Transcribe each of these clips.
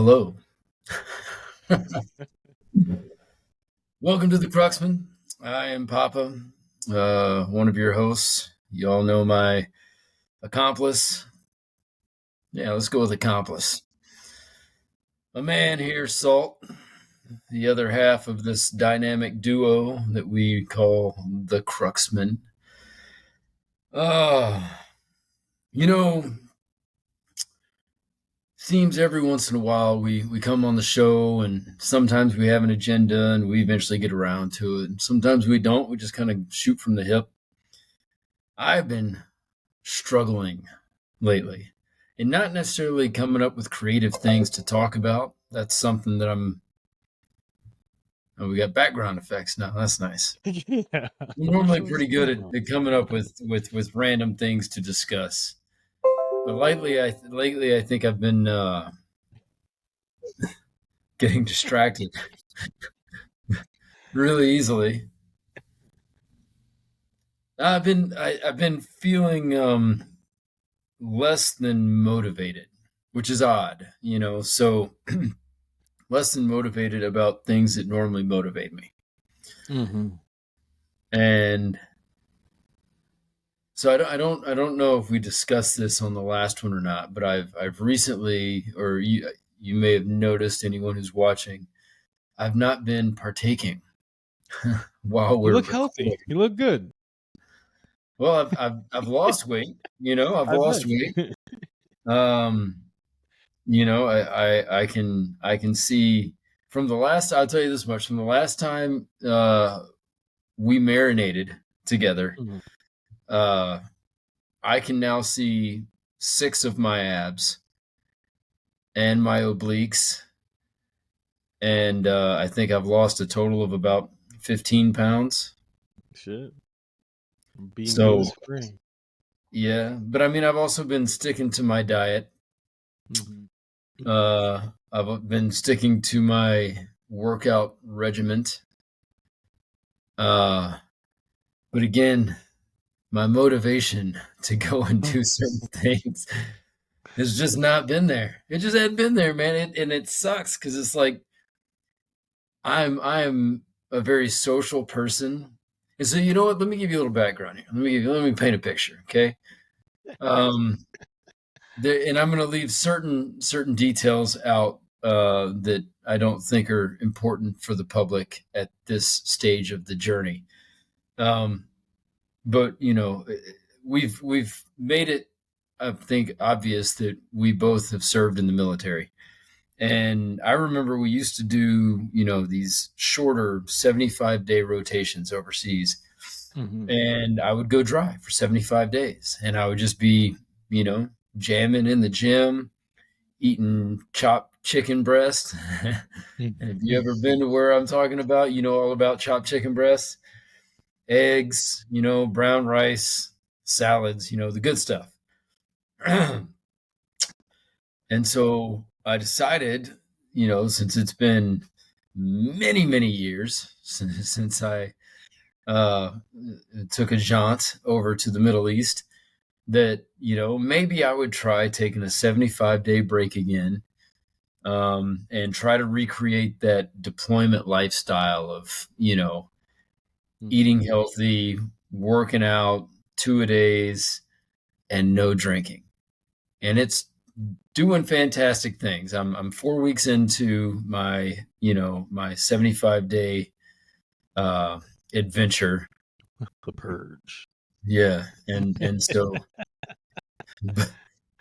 Hello. Welcome to the Cruxman. I am Papa, one of your hosts. You all know my accomplice. Yeah, let's go with accomplice. My man here, Salt, the other half of this dynamic duo that we call the Cruxman. Uh, you know, seems every once in a while we come on the show and sometimes we have an agenda and we eventually get around to it. And sometimes we don't. We just kind of shoot from the hip. I've been struggling lately and not necessarily coming up with creative things to talk about. That's something that we got background effects now. That's nice. Yeah. We're normally pretty good at coming up with random things to discuss. But lately I think I've been getting distracted really easily. I've been feeling less than motivated, which is odd, so less than motivated about things that normally motivate me. Mm-hmm. And so I don't know if we discussed this on the last one or not, but I've recently, or you may have noticed, anyone who's watching, I've not been partaking while You we're look healthy. recording. You look good. Well, I've lost weight, I've I lost bet. weight. I can see from the last, I'll tell you this much, from the last time we marinated together, Mhm. I can now see 6 of my abs and my obliques, and I think I've lost a total of about 15 pounds. Shit. Being good So is free. yeah, but I mean, I've also been sticking to my diet. Mm-hmm. I've been sticking to my workout regiment. But again, my motivation to go and do certain things has just not been there. It just hadn't been there, man. And it sucks because it's like I'm a very social person. And so you know what? Let me give you a little background here. Let me paint a picture, okay? And I'm going to leave certain details out that I don't think are important for the public at this stage of the journey. But we've made it, I think, obvious that we both have served in the military. And I remember we used to do, these shorter 75-day rotations overseas. Mm-hmm. And I would go dry for 75 days. And I would just be, jamming in the gym, eating chopped chicken breast. Have you ever been to where I'm talking about? You know all about chopped chicken breasts, eggs, brown rice, salads, the good stuff. And so I decided, since it's been many, many years since I took a jaunt over to the Middle East, that, maybe I would try taking a 75-day break again, and try to recreate that deployment lifestyle of, eating healthy, working out 2-a-days, and no drinking. And it's doing fantastic things. I'm 4 weeks into my, my 75-day adventure. The purge. Yeah. And so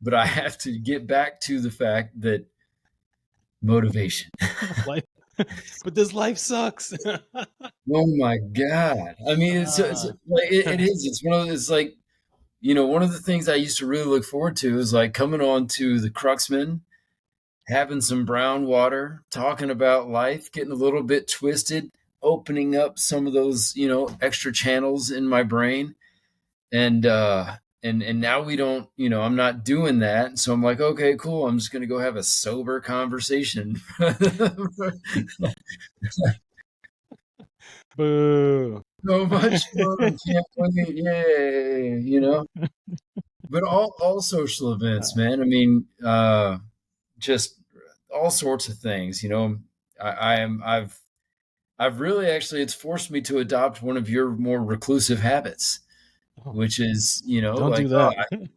but I have to get back to the fact that motivation. Life, but this life sucks. Oh my God. I mean, it's like it is. It's one of it's like, one of the things I used to really look forward to is like coming on to the Cruxman, having some brown water, talking about life, getting a little bit twisted, opening up some of those, extra channels in my brain. And now we don't, I'm not doing that. So I'm like, okay, cool. I'm just going to go have a sober conversation. Boo. So much fun. Can't wait. Yay. But all social events, man. I mean, just all sorts of things. I've really actually it's forced me to adopt one of your more reclusive habits, Oh, which is, don't like, do oh,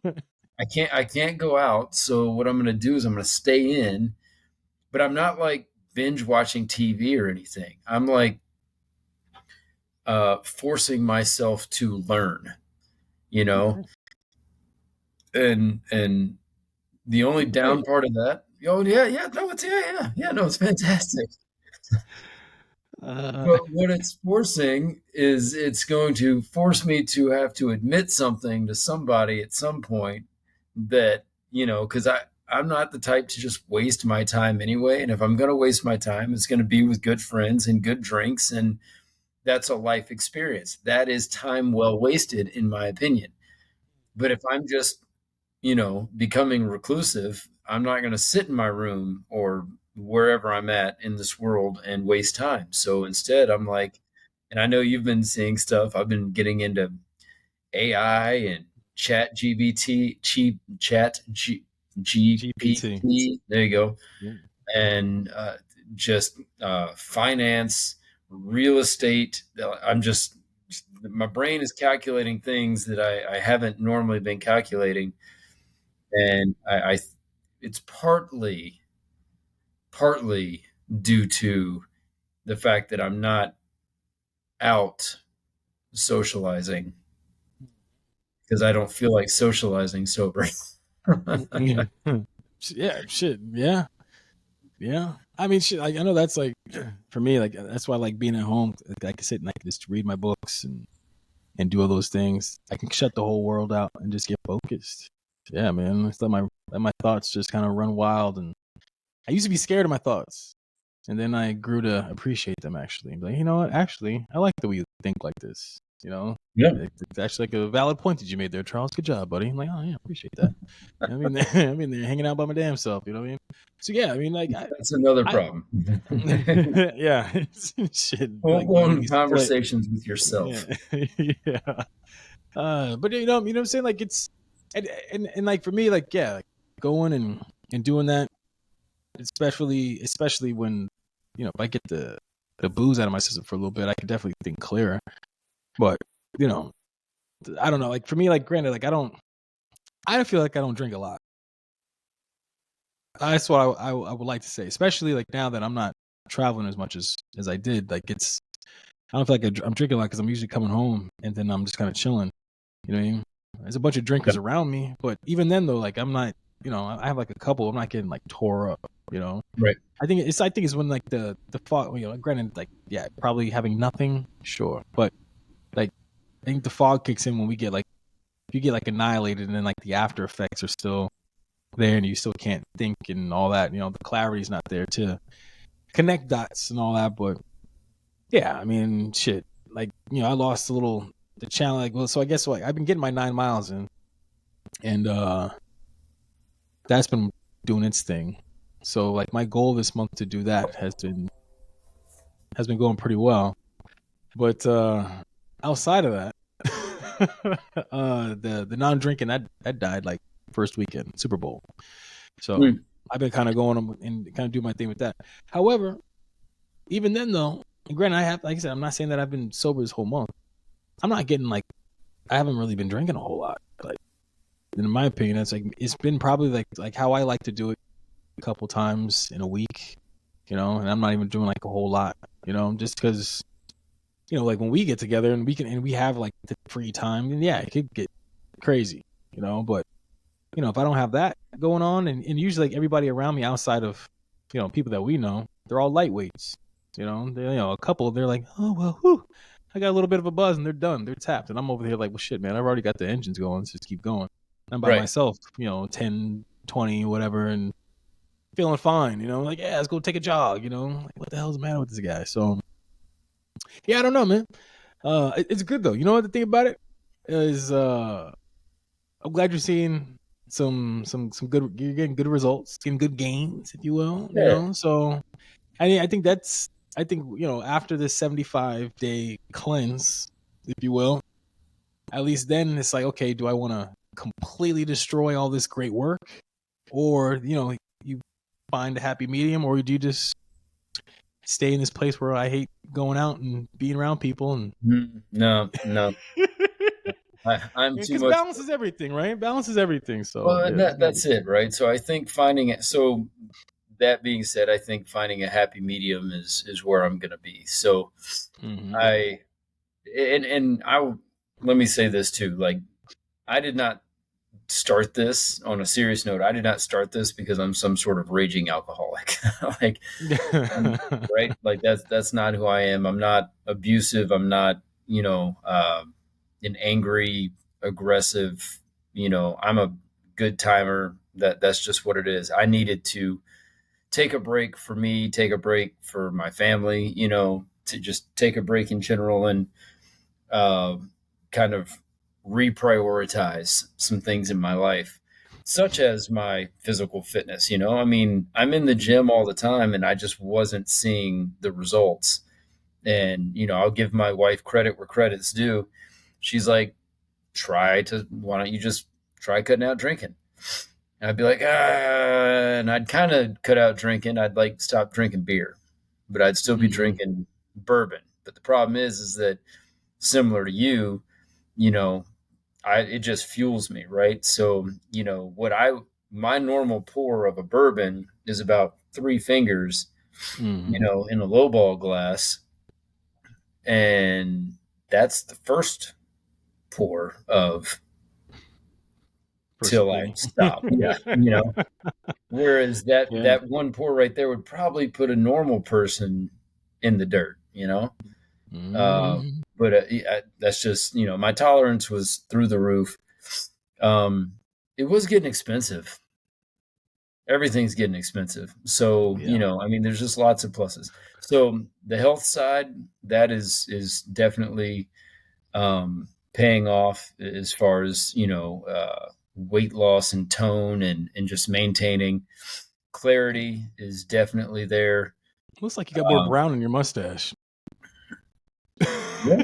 that. I can't go out. So what I'm gonna do is I'm gonna stay in, but I'm not like binge watching TV or anything. I'm like forcing myself to learn, you know, Okay. and the only That's great. down part of that, oh yeah, no, it's yeah, no, it's fantastic. Uh, But what it's forcing is it's going to force me to have to admit something to somebody at some point that, because I'm not the type to just waste my time anyway. And if I'm going to waste my time, it's going to be with good friends and good drinks. And that's a life experience. That is time well wasted, in my opinion. But if I'm just, becoming reclusive, I'm not going to sit in my room or wherever I'm at in this world and waste time. So instead, I'm like, and I know you've been seeing stuff. I've been getting into AI and chat GPT. GPT. There you go. Yeah. And just finance, real estate. My brain is calculating things that I haven't normally been calculating, and it's partly due to the fact that I'm not out socializing because I don't feel like socializing sober. Yeah. Yeah, shit. Yeah. Yeah. I mean, shit, I know that's like, for me, like, that's why I like being at home. Like, I can sit and I can just read my books and do all those things. I can shut the whole world out and just get focused. Yeah, man. Just let my thoughts just kind of run wild. And I used to be scared of my thoughts. And then I grew to appreciate them actually. And be like, you know what? Actually, I like the way you think like this. You know, Yeah, it's actually like a valid point that you made there, Charles. Good job, buddy. I'm like, oh yeah, appreciate that. I mean, I mean, they're hanging out by my damn self. You know what I mean? So yeah, I mean, like, that's another I problem. yeah, shit, like you Full-blown you split. conversations with Yeah, yourself. yeah. But you know what I'm saying? Like it's and like for me, like yeah, like going and doing that, especially when if I get the booze out of my system for a little bit, I can definitely think clearer. But you know, I don't know. Like for me, like granted, like I don't feel like I don't drink a lot. That's what I would like to say, especially like now that I'm not traveling as much as I did. Like I don't feel like I'm drinking a lot because I'm usually coming home and then I'm just kind of chilling. You know what I mean? There's a bunch of Yeah, drinkers around me, but even then though, like I'm not. I have like a couple. I'm not getting like tore up. You know. right. I think it's when like the fog. Granted, like yeah, probably having nothing, sure, but like I think the fog kicks in when we get like you get like annihilated, and then like the after effects are still there, and you still can't think and all that. The clarity's not there to connect dots and all that. But yeah, I mean, shit. Like I lost a little the challenge. Like, well, so I guess what I've been getting my 9 miles in, and that's been doing its thing. So like my goal this month to do that has been going pretty well. But outside of that, the non drinking that died like first weekend Super Bowl. So Mm, I've been kind of going and kind of do my thing with that. However, even then though, and granted, I have like I said, I'm not saying that I've been sober this whole month. I'm not getting like I haven't really been drinking a whole lot. Like in my opinion, it's been probably like how I like to do it a couple times in a week. And I'm not even doing like a whole lot. Just because like when we get together and we have like the free time, then yeah, it could get crazy. But if I don't have that going on, and usually like everybody around me outside of people that we know, they're all lightweights. A couple they're like, oh well, whew, I got a little bit of a buzz and they're done, they're tapped, and I'm over here like, well, shit, man, I've already got the engines going. Let's just keep going. I'm by right. myself, 10, 20, whatever, and feeling fine. Like yeah, let's go take a jog. Like what the hell's the matter with this guy? So yeah, I don't know, man. It's good though. You know what the thing about it is? I'm glad you're seeing some good. You're getting good results, getting good gains, if you will. Yeah. So I think after this 75-day cleanse, if you will, at least then it's like, okay, do I want to completely destroy all this great work, or you find a happy medium, or do you just stay in this place where I hate going out and being around people? And No, no, I'm too because much. balance is everything, right? Balance is everything. So Well, yeah, and there's gotta be. that's it, right? So I think finding it. So that being said, I think finding a happy medium is where I'm going to be. So Mm-hmm. I let me say this too. Like, I did not start this on a serious note. I did not start this because I'm some sort of raging alcoholic. Like, right? Like that's not who I am. I'm not abusive. I'm not, an angry, aggressive. I'm a good timer. That's just what it is. I needed to take a break for me, take a break for my family. To just take a break in general and uh, kind of reprioritize some things in my life, such as my physical fitness. I mean, I'm in the gym all the time and I just wasn't seeing the results. And, I'll give my wife credit where credit's due. She's like, why don't you just try cutting out drinking? And I'd be like, and I'd kind of cut out drinking. I'd like stop drinking beer, but I'd still be Mm-hmm. drinking bourbon. But the problem is that similar to you, you know, it just fuels me, right? So, my normal pour of a bourbon is about 3 fingers, Mm-hmm. in a lowball glass. And that's the first pour of First till I thing. stop. Yeah. Whereas that Yeah. that one pour right there would probably put a normal person in the dirt. Uh, Mm-hmm. but yeah, that's just my tolerance was through the roof. Um, it was getting expensive. Everything's getting expensive. So, Yeah. I mean, there's just lots of pluses. So the health side, that is definitely paying off as far as, weight loss and tone and just maintaining. Clarity is definitely there. Looks like you got more Um, brown in your mustache. yeah,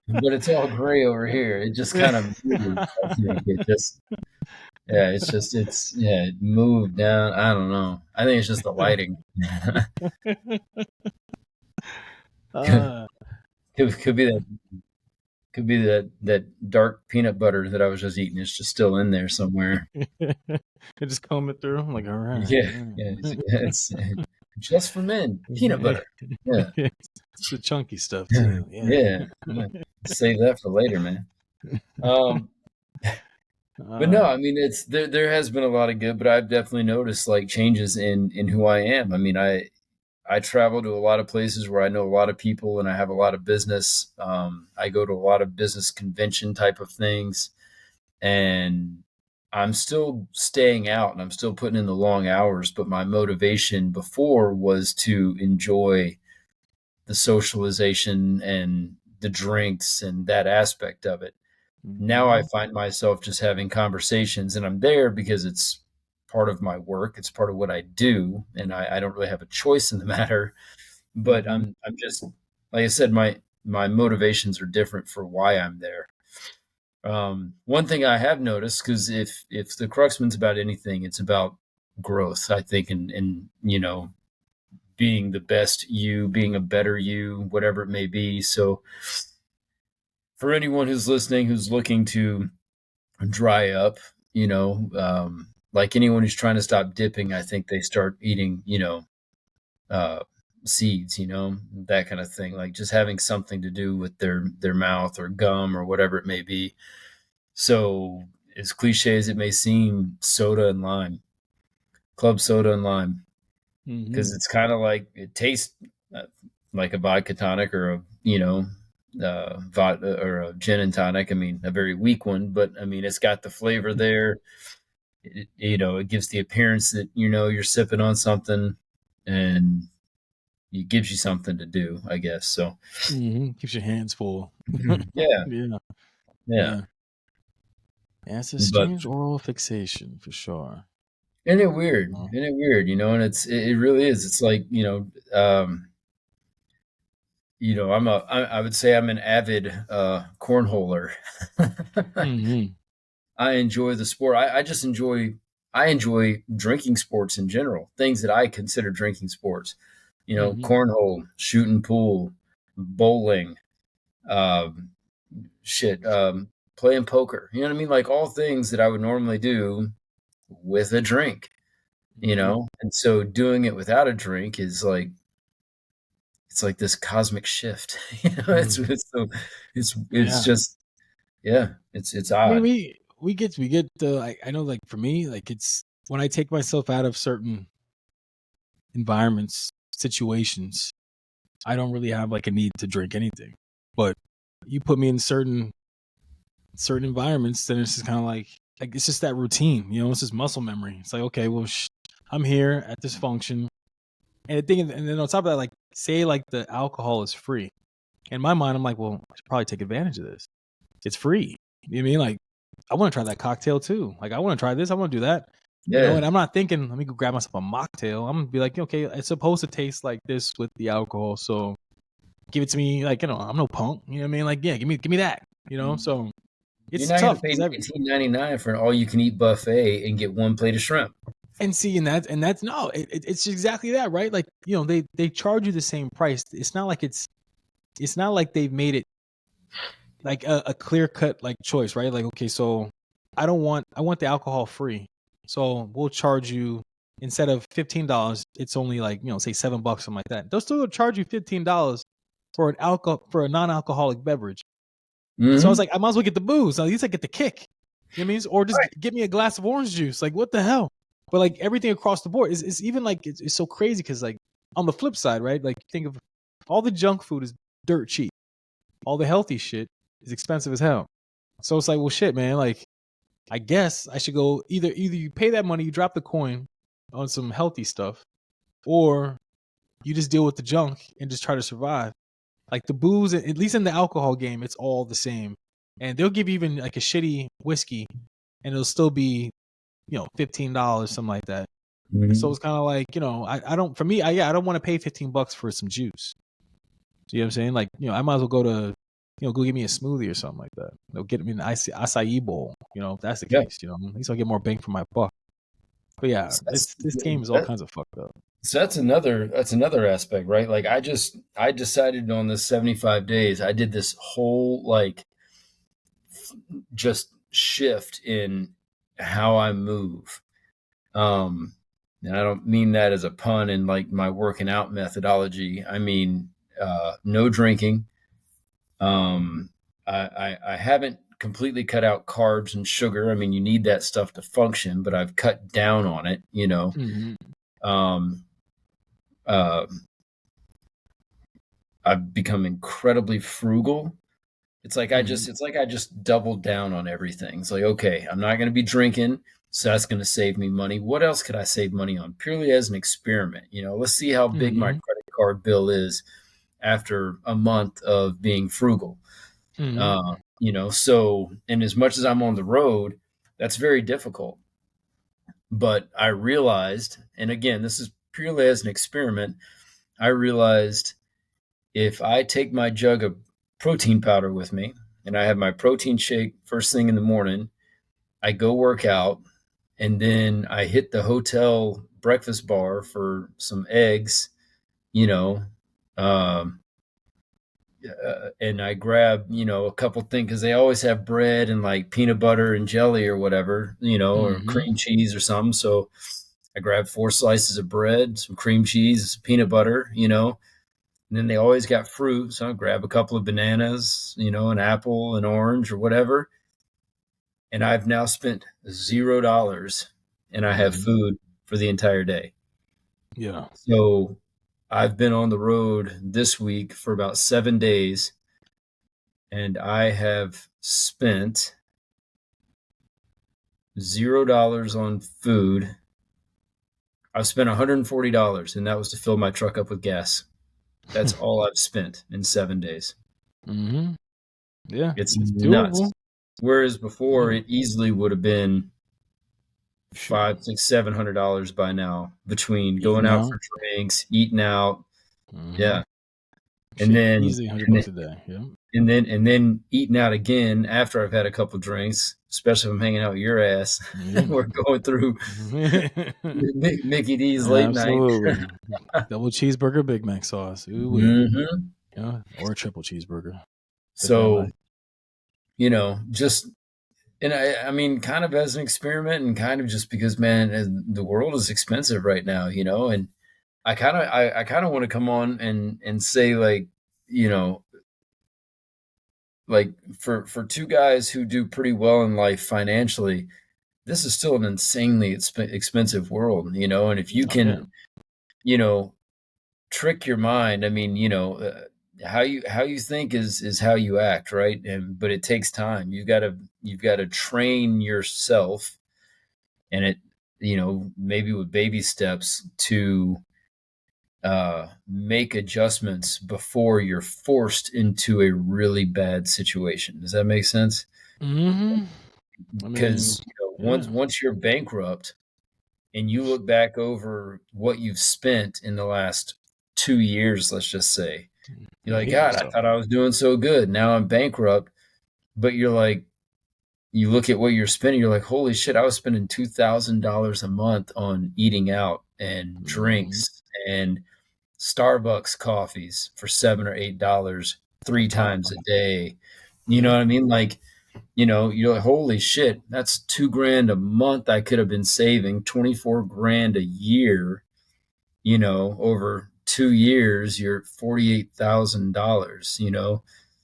but it's all gray over here. It just kind of moved. I think it just, yeah, it moved down. I don't know. I think it's just the lighting. could, uh, could be that dark peanut butter that I was just eating. It's just still in there somewhere. it just coming through. I'm like, all right. Yeah, yeah, it's just for men. Peanut butter. Yeah, It's the chunky stuff too. Yeah. yeah. Save that for later, man. Um, but no, Uh, I mean it's there. There has been a lot of good, but I've definitely noticed like changes in who I am. I mean, I travel to a lot of places where I know a lot of people and I have a lot of business. I go to a lot of business convention type of things, and I'm still staying out and I'm still putting in the long hours. But my motivation before was to enjoy the socialization and the drinks and that aspect of it. Now I mhm, find myself just having conversations, and I'm there because it's part of my work. It's part of what I do, and I don't really have a choice in the matter. But mhm, I'm just like I said, my motivations are different for why I'm there. One thing I have noticed, because if the Cruxman's about anything, it's about growth. I think, and being the best you, being a better you, whatever it may be. So for anyone who's listening, who's looking to dry up, like anyone who's trying to stop dipping, I think they start eating, uh, seeds, that kind of thing, like just having something to do with their mouth or gum or whatever it may be. So as cliche as it may seem, soda and lime, club soda and lime, because mhm. it's kind of like it tastes uh, like a vodka tonic or vodka or a gin and tonic. I mean, a very weak one, but I mean, it's got the flavor there. It gives the appearance that you're sipping on something, and it gives you something to do, I guess. So Mhm. Keeps your hands full. yeah, Yeah, yeah. yeah. Yeah, it's a But strange oral fixation for sure. isn't it weird? Uh, Isn't it weird? And it really is. It's like I would say I'm an avid cornholer. mhm, I enjoy the sport. I just enjoy. I enjoy drinking sports in general, things that I consider drinking sports. Hmm. Cornhole, shooting pool, bowling, um, shit, playing poker. You know what I mean? Like all things that I would normally do with a drink. Hmm. And so doing it without a drink is like it's like this cosmic shift. Hmm. It's Yeah. just yeah, it's I mean, odd. we get the I know like for me, like it's when I take myself out of certain environments, situations, I don't really have like a need to drink anything. But you put me in certain environments, then it's just kind of like it's just that routine, it's just muscle memory. It's like, okay, well, I'm here at this function, and the thing, and then on top of that, like say like the alcohol is free. In my mind, I'm like, well, I should probably take advantage of this. It's free. You know what I mean? Like, I want to try that cocktail too. Like, I want to try this. I want to do that. Yeah. And I'm not thinking, let me go grab myself a mocktail. I'm gonna be like, okay, it's supposed to taste like this with the alcohol, so give it to me. Like, I'm no punk. You know what I mean? Like, yeah, give me that. So You're it's not gonna tough pay because $19.99 for an all you can eat buffet and get one plate of shrimp. and see, and that's no, it's exactly that, right? Like, they charge you the same price. It's not like they've made it like a clear cut like choice, right? Like, okay, so I want the alcohol free, so we'll charge you instead of $15, it's only like say $7, something like that. They'll still charge you $15 for a non-alcoholic beverage. So I was Mhm. like, I might as well get the booze. At least I get the kick. You know what I mean? Or just Right. get me a glass of orange juice. Like, what the hell? But like everything across the board is even like it's so crazy because like on the flip side, right? Like think of all the junk food is dirt cheap. All the healthy shit is expensive as hell. So it's like, well, shit, man. Like, I guess I should go either you pay that money, you drop the coin on some healthy stuff, or you just deal with the junk and just try to survive. Like the booze, at least in the alcohol game, it's all the same. And they'll give you even like a shitty whiskey, and it'll still be $15, something like that. So Mhm. it's kind of like I don't for me I don't want to pay $15 for some juice. So, you know what I'm saying? Like, I might as well go get me a smoothie or something like that. Get me an acai bowl, if that's the Yeah. case, at least I'll get more bang for my buck. But yeah, So that's this game is all that, kinds of fucked up. so that's another aspect, right? Like I decided on this 75 days, I did this whole like just shift in how I move. Um, and I don't mean that as a pun in like my working out methodology. I mean, no drinking. I haven't completely cut out carbs and sugar. I mean, you need that stuff to function, but I've cut down on it, Hmm. Um, uh, I've become incredibly frugal. Hmm. It's like I just doubled down on everything. It's like, okay, I'm not going to be drinking, so that's going to save me money. What else could I save money on? Purely as an experiment. Let's see how big my Hmm. credit card bill is after a month of being frugal. Hmm. And as much as I'm on the road, that's very difficult. But I realized, and again, this is purely as an experiment, I realized if I take my jug of protein powder with me and I have my protein shake first thing in the morning, I go work out, and then I hit the hotel breakfast bar for some eggs, you know, um, and I grab, a couple things because they always have bread and like peanut butter and jelly or whatever, or Hmm. cream cheese or something. So I grab 4 slices of bread, some cream cheese, some peanut butter, and then they always got fruit. So I grab a couple of bananas, an apple, an orange, or whatever. And I've now spent $0 and I have Hmm. food for the entire day. Yeah. So I've been on the road this week for about 7 days and I have spent $0 on food. I've spent $140 and that was to fill my truck up with gas. That's all I've spent in 7 days. Hmm. Yeah, It's it's nuts. doable. Whereas before, Yeah. it easily would have been Shoot. five, six, $700 by now between going Eating out out. for drinks, eating out. Hmm. Yeah, and Shit, then easily 100 and bucks then a day. Yeah. and then eating out again after I've had a couple drinks, especially if I'm hanging out with your ass. Yeah. We're going through Mickey D's late night. Absolutely. Double cheeseburger, Big Mac sauce. Ooh wee. Hmm. Yeah. Or a triple cheeseburger, depending. So, just and I mean, kind of as an experiment, and kind of just because, man, the world is expensive right now, and I kind of want to come on and say, like, you know, like for two guys who do pretty well in life financially, this is still an insanely expensive world, and if you Oh yeah. can, you know, trick your mind. I mean, how you think is how you act, right? And but it takes time. You've got to train yourself, and it, maybe with baby steps to make adjustments before you're forced into a really bad situation. Does that make sense? Hmm. I mean, Because once yeah. once you're bankrupt and you look back over what you've spent in the last 2 years, let's just say, you're You like, hate God, I yourself. thought I was doing so good. Now I'm bankrupt. But you're like, you look at what you're spending, you're like, holy shit, I was spending $2,000 a month on eating out and Hmm. drinks and Starbucks coffees for $7 or $8 three Wow. times a day. You know Yeah. what I mean? Like, you're like, holy shit, that's 2 grand a month I could have been saving, 24 grand a year, over 2 years, you're $48,000,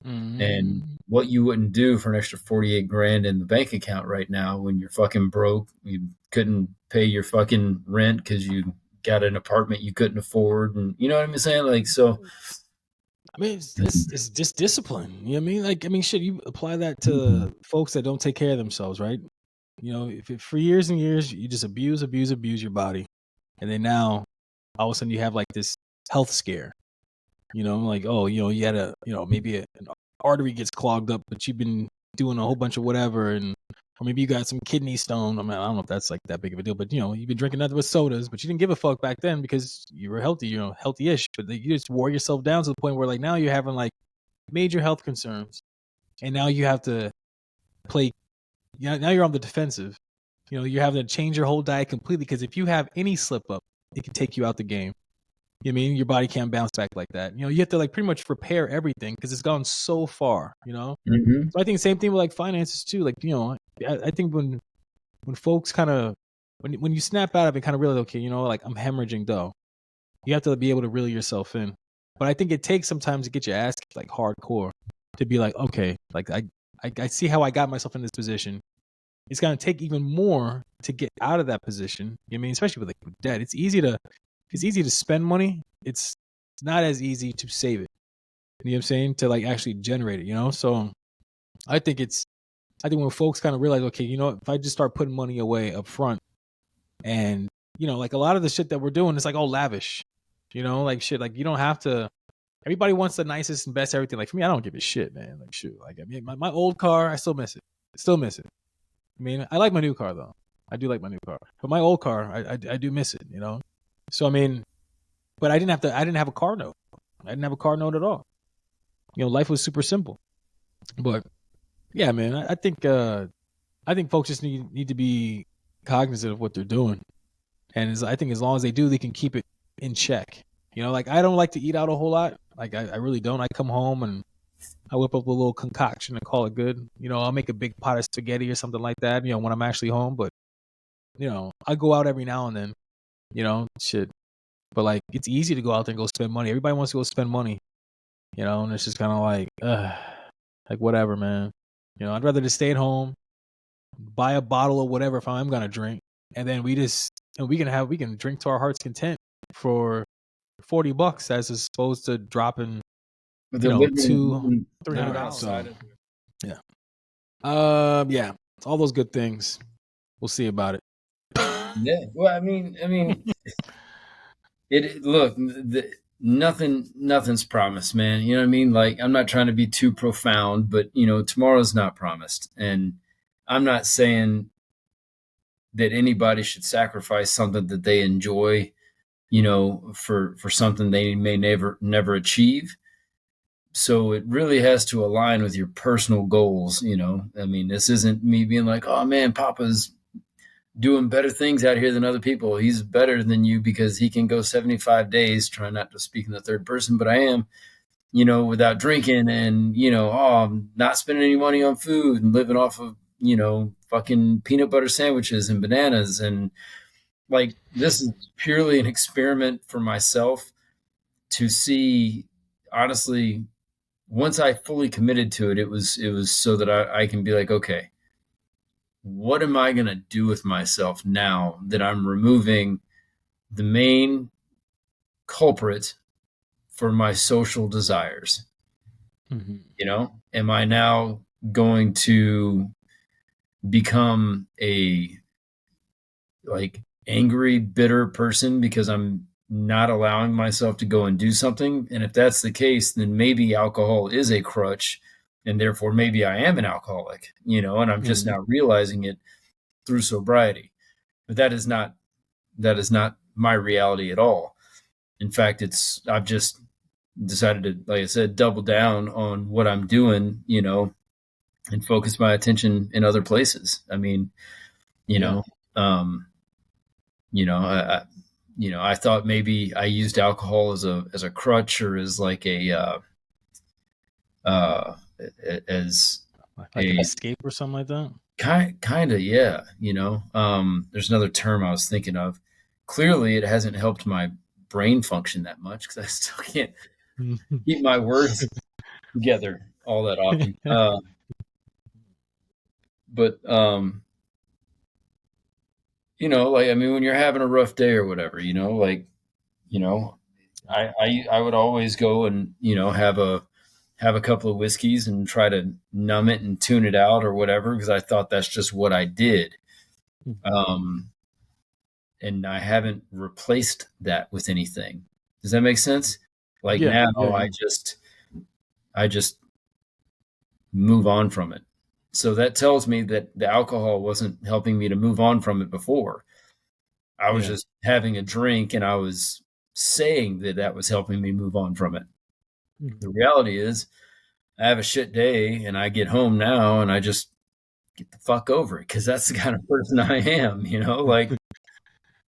and Hmm. what you wouldn't do for an extra 48 grand in the bank account right now when you're fucking broke. You couldn't pay your fucking rent because you got an apartment you couldn't afford. And you know what I'm saying? Like, so. I mean, it's just discipline. You know what I mean? Like, I mean, shit, you apply that to folks that don't take care of themselves, right? If for years and years you just abuse your body, and then now all of a sudden you have like this health scare. Like, oh, you had maybe an artery gets clogged up, but you've been doing a whole bunch of whatever, or maybe you got some kidney stone. I mean, I don't know if that's like that big of a deal, but you've been drinking nothing but sodas, but you didn't give a fuck back then because you were healthy, healthy-ish. But you just wore yourself down to the point where like now you're having like major health concerns, and now you have to play. Now you're on the defensive. You're having to change your whole diet completely because if you have any slip up, it can take you out the game. You know what I mean? Your body can't bounce back like that. You have to like pretty much repair everything because it's gone so far. Mhm. So I think the same thing with like finances too. Like, I think when folks kind of when you snap out of it, kind of realize, okay, like I'm hemorrhaging dough. You have to be able to reel yourself in. But I think it takes sometimes to get your ass kicked, like hardcore to be like, okay, like I see how I got myself in this position. It's gonna take even more to get out of that position. I mean, especially with debt. It's easy to spend money. It's not as easy to save it. You know what I'm saying? To like actually generate it. So I think when folks kind of realize, okay, if I just start putting money away up front, and like a lot of the shit that we're doing is like all lavish. Like shit, like you don't have to. Everybody wants the nicest and best everything. Like for me, I don't give a shit, man. Like shoot, like I mean, my old car, I still miss it. Still miss it. I mean, I like my new car though. I do like my new car, but my old car, I do miss it. So I mean, but I didn't have a car note. I didn't have a car note at all. Life was super simple. But yeah, man, I think folks just need to be cognizant of what they're doing, and I think as long as they do, they can keep it in check. Like I don't like to eat out a whole lot. Like I really don't. I come home and I whip up a little concoction and call it good. I'll make a big pot of spaghetti or something like that. When I'm actually home, but I go out every now and then. Shit. But like, it's easy to go out there and go spend money. Everybody wants to go spend money. And it's just kind of like whatever, man. I'd rather just stay at home, buy a bottle of whatever if I'm gonna drink, and then we can drink to our heart's content for $40 as opposed to dropping But they're two living three hundred living dollars. outside So of. yeah, yeah, all those good things. We'll see about it. Yeah. Well, I mean, look, nothing's promised, man. You know what I mean? Like, I'm not trying to be too profound, but tomorrow's not promised, and I'm not saying that anybody should sacrifice something that they enjoy, for something they may never achieve. so it really has to align with your personal goals. I mean, this isn't me being like, oh man, Papa's doing better things out here than other people. He's better than you because he can go 75 days, trying not to speak in the third person, but I am, without drinking and, oh, I'm not spending any money on food and living off of, fucking peanut butter sandwiches and bananas. And like, this is purely an experiment for myself to see, honestly, once I fully committed to it, it was so that I can be like, okay, what am I going to do with myself now that I'm removing the main culprit for my social desires? Am I now going to become a like angry, bitter person because I'm not allowing myself to go and do something? And if that's the case, then maybe alcohol is a crutch and therefore maybe I am an alcoholic, and I'm just now realizing it through sobriety. But that is not my reality at all. In fact, I've just decided to, like I said, double down on what I'm doing, and focus my attention in other places. I mean, you Yeah. know, um, I thought maybe I used alcohol as a crutch or as like uh, as Like an a escape or something like that. kind of, yeah. There's another term I was thinking of. Clearly, it hasn't helped my brain function that much because I still can't keep my words together all that often. But like I mean, when you're having a rough day or whatever, like you know, I would always go and have a couple of whiskeys and try to numb it and tune it out or whatever because I thought that's just what I did. Um, and I haven't replaced that with anything. Does that make sense? Like Yeah, now, yeah, yeah. I just move on from it. So that tells me that the alcohol wasn't helping me to move on from it before. I was Yeah. just having a drink and I was saying that that was helping me move on from it. The reality is, I have a shit day and I get home now and I just get the fuck over it because that's the kind of person I am, like that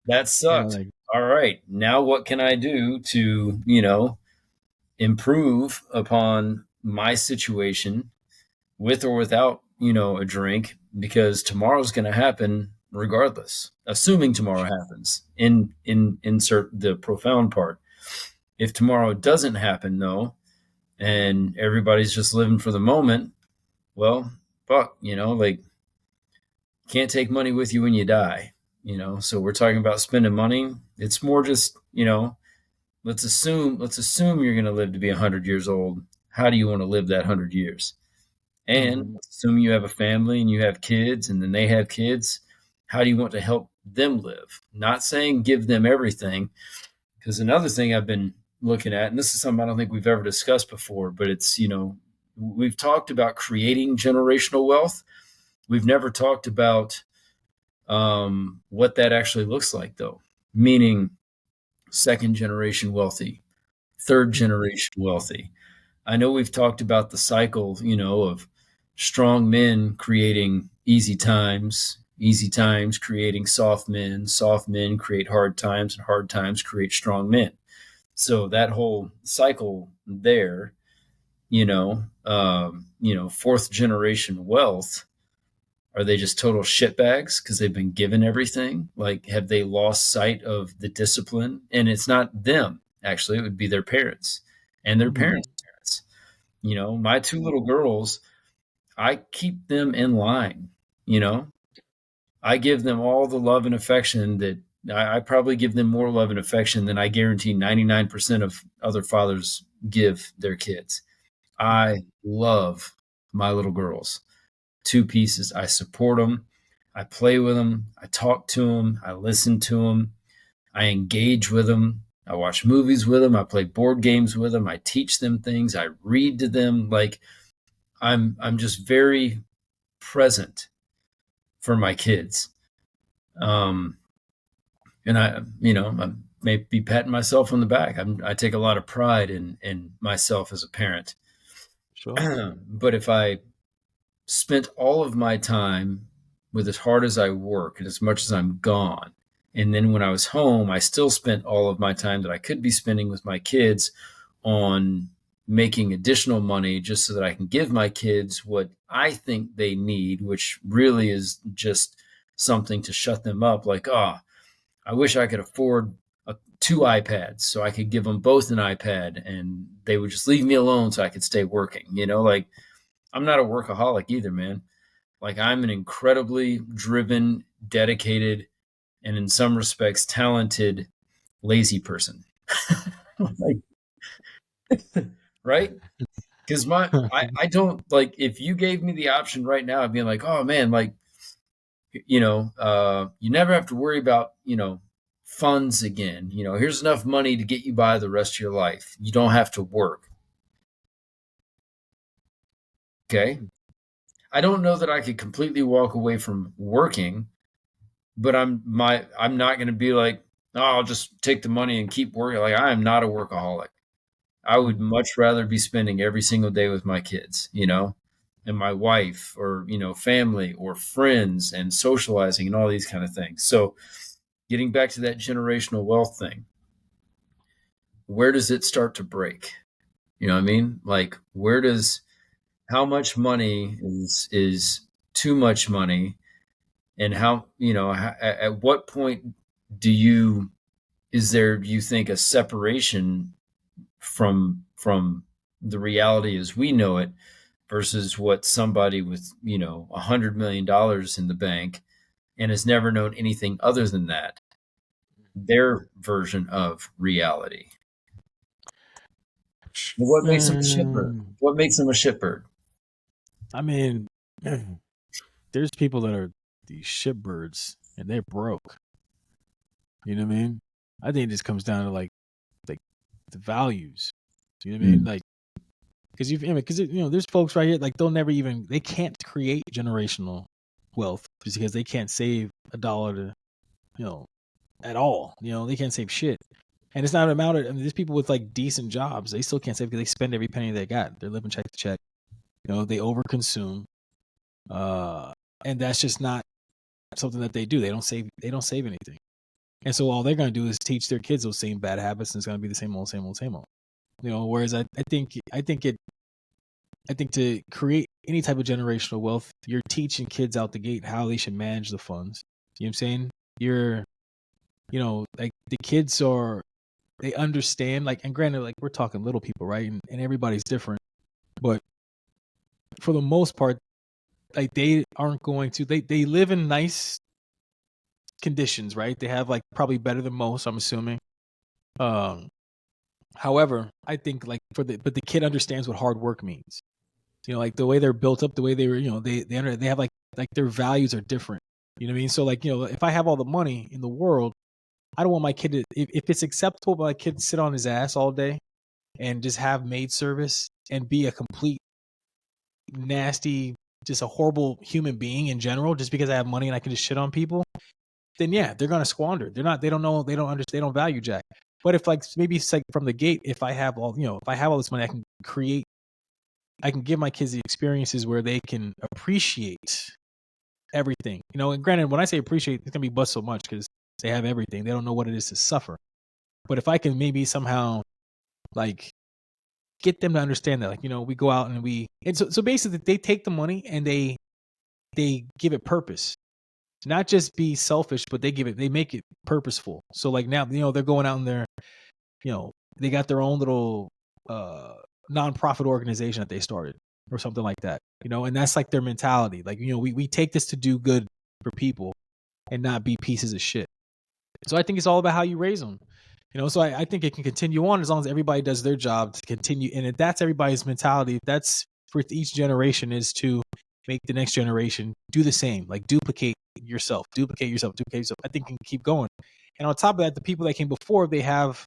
Yeah, sucked. like All right, now what can I do to, improve upon my situation with or without, a drink because tomorrow's going to happen regardless. Assuming tomorrow happens. In insert the profound part. If tomorrow doesn't happen though, and everybody's just living for the moment, well, fuck, like can't take money with you when you die, So we're talking about spending money. It's more just, let's assume you're going to live to be 100 years old. How do you want to live that 100 years? And mhm. let's assume you have a family and you have kids and then they have kids. How do you want to help them live? Not saying give them everything, because another thing I've been looking at, and this is something I don't think we've ever discussed before, but it's, we've talked about creating generational wealth. We've never talked about what that actually looks like, though, meaning second generation wealthy, third generation wealthy. I know we've talked about the cycle, of strong men creating easy times creating soft men create hard times, and hard times create strong men. So that whole cycle there, fourth generation wealth, are they just total shitbags because they've been given everything? Like, have they lost sight of the discipline? And it's not them, actually, it would be their parents and their Mhm. parents' parents. My two little girls, I keep them in line, you know, I give them all the love and affection that I probably give them more love and affection than I guarantee 99% of other fathers give their kids. I love my little girls. Two pieces. I support them. I play with them. I talk to them. I listen to them. I engage with them. I watch movies with them. I play board games with them. I teach them things. I read to them. Like I'm just very present for my kids. Um, and I may be patting myself on the back. I take a lot of pride in myself as a parent. Sure. But if I spent all of my time with as hard as I work and as much as I'm gone, and then when I was home, I still spent all of my time that I could be spending with my kids on making additional money just so that I can give my kids what I think they need, which really is just something to shut them up. Like, oh, I wish I could afford two iPads so I could give them both an iPad and they would just leave me alone so I could stay working. Like I'm not a workaholic either, man. Like I'm an incredibly driven, dedicated, and in some respects talented, lazy person. Like, right? Because I don't like if you gave me the option right now, I'd be like, oh man, like you never have to worry about funds again. Here's enough money to get you by the rest of your life. You don't have to work. Okay. I don't know that I could completely walk away from working, but I'm not going to be like, oh, I'll just take the money and keep working. Like I am not a workaholic. I would much rather be spending every single day with my kids, and my wife or, family or friends and socializing and all these kind of things. So getting back to that generational wealth thing, where does it start to break? You know what I mean? Like how much money is too much money, and how, at what point do you think a separation from the reality as we know it versus what somebody with $100 million in the bank and has never known anything other than that, their version of reality? What makes them a shitbird? Um, What makes them a shitbird? I mean, there's people that are these shitbirds and they're broke. You know what I mean? I think it just comes down to like the values. You know what I mean? Mm, Like because there's folks right here like they can't create generational wealth just because they can't save a dollar to you know at all. They can't save shit. And it's not a matter. I mean, there's people with like decent jobs. They still can't save because they spend every penny they got. They're living check to check. They overconsume. Uh, and that's just not something that they do. They don't save. They don't save anything. And so all they're gonna do is teach their kids those same bad habits, and it's gonna be the same old, same old, same old. Whereas I think to create any type of generational wealth, you're teaching kids out the gate how they should manage the funds. You know what I'm saying? Like the kids they understand, like, and granted, like we're talking little people, right? And everybody's different, but for the most part, like they aren't going to, they live in nice conditions, right? They have like probably better than most, I'm assuming. Um, However, I think like but the kid understands what hard work means. Like the way they're built up, the way they were, they have like their values are different. You know what I mean? So like, if I have all the money in the world, I don't want my kid to, if it's acceptable for my kid to sit on his ass all day and just have maid service and be a complete nasty, just a horrible human being in general, just because I have money and I can just shit on people, then yeah, they're gonna squander. They don't know, they don't understand, they don't value jack. But if like maybe it's like from the gate, if I have if I have all this money, I can give my kids the experiences where they can appreciate everything. And granted, when I say appreciate, it's gonna be but so much because they have everything. They don't know what it is to suffer. But if I can maybe somehow like get them to understand that, like, we go out and so basically they take the money and they give it purpose. Not just be selfish, but they make it purposeful. So like now, they're going out and they got their own little nonprofit organization that they started or something like that. And that's like their mentality. Like, we take this to do good for people and not be pieces of shit. So I think it's all about how you raise them. So I think it can continue on as long as everybody does their job to continue. And if that's everybody's mentality, if that's for each generation is to make the next generation do the same, like duplicate yourself, duplicate yourself, duplicate yourself. I think you can keep going. And on top of that, the people that came before, they have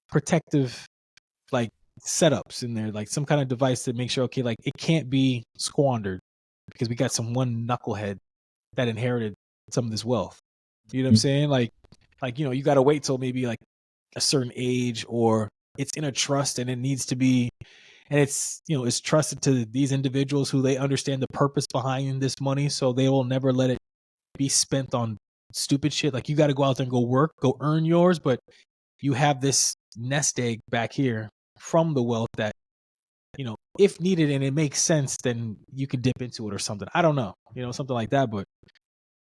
protective like setups in there, like some kind of device to make sure, okay, like it can't be squandered because we got some one knucklehead that inherited some of this wealth. You know what I'm saying? Like you got to wait till maybe like a certain age or it's in a trust and it needs to be and it's, you know, it's trusted to these individuals who they understand the purpose behind this money, so they will never let it be spent on stupid shit. Like, you got to go out there and go work, go earn yours, but you have this nest egg back here from the wealth that, you know, if needed and it makes sense, then you can dip into it or something. I don't know, you know, something like that. But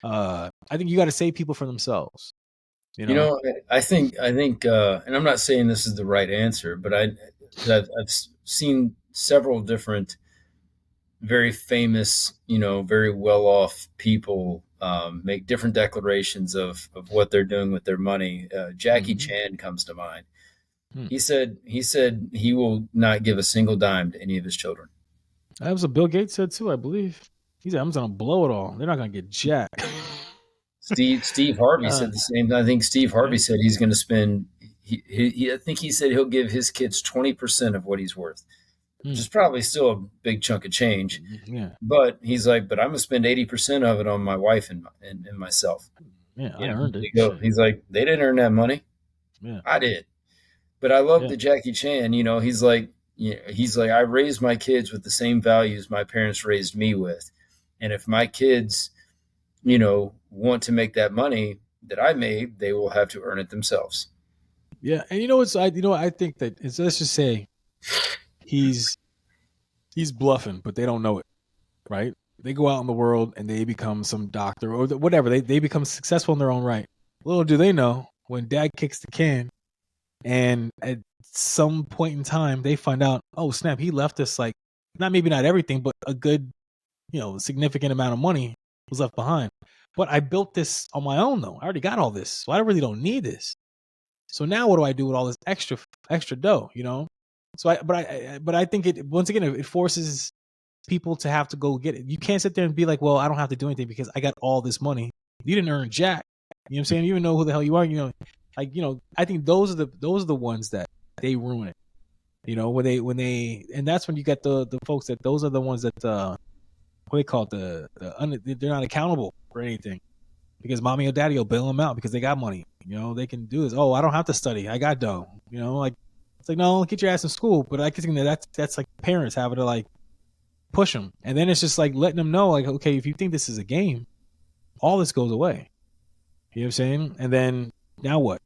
I think you got to save people for themselves. You You know. know, I think, and I'm not saying this is the right answer, but I've seen several different, very famous, you know, very well off people make different declarations of what they're doing with their money. Jackie Mm-hmm. Chan comes to mind. Hmm. He said he will not give a single dime to any of his children. That was what Bill Gates said too, I believe. He said, "I'm just gonna blow it all. They're not gonna get jack." Steve Harvey uh, said the same. I think Steve Harvey right? said he's going to spend. I think he said he'll give his kids 20% of what he's worth, which Hmm. is probably still a big chunk of change. Yeah, But he's like, but I'm going to spend 80% of it on my wife and myself. yeah. I You know, earned it. they go. Shit. He's like, they didn't earn that money. Yeah, I did. But I love yeah, the Jackie Chan. You know, he's like, I raised my kids with the same values my parents raised me with, and if my kids, you know, want to make that money that I made, they will have to earn it themselves. yeah. And you know what's I think that it's, let's just say he's he's bluffing, but they don't know it, right? They go out in the world and they become some doctor or whatever. They become successful in their own right. Little do they know, when dad kicks the can and at some point in time they find out, oh snap, he left us like, not maybe not everything, but a good, you know, significant amount of money was left behind. But I built this on my own though. I already got all this, so I really don't need this. So now what do I do with all this extra dough? You know. So but I think it, once again, it forces people to have to go get it. You can't sit there and be like, well, I don't have to do anything because I got all this money. You didn't earn jack. You know what I'm saying? You even know who the hell you are. You know, like, you know, I think those are the ones that they ruin it. You know, when they and that's when you get the folks that, those are the ones that what they call it, they're not accountable for anything because mommy or daddy will bail them out because they got money. You know, they can do this. Oh, I don't have to study. I got dough. You know, like, it's like, no, get your ass in school. But I think that's like parents having to like push them, and then it's just like letting them know, like, okay, if you think this is a game, all this goes away. You know what I'm saying? And then now what?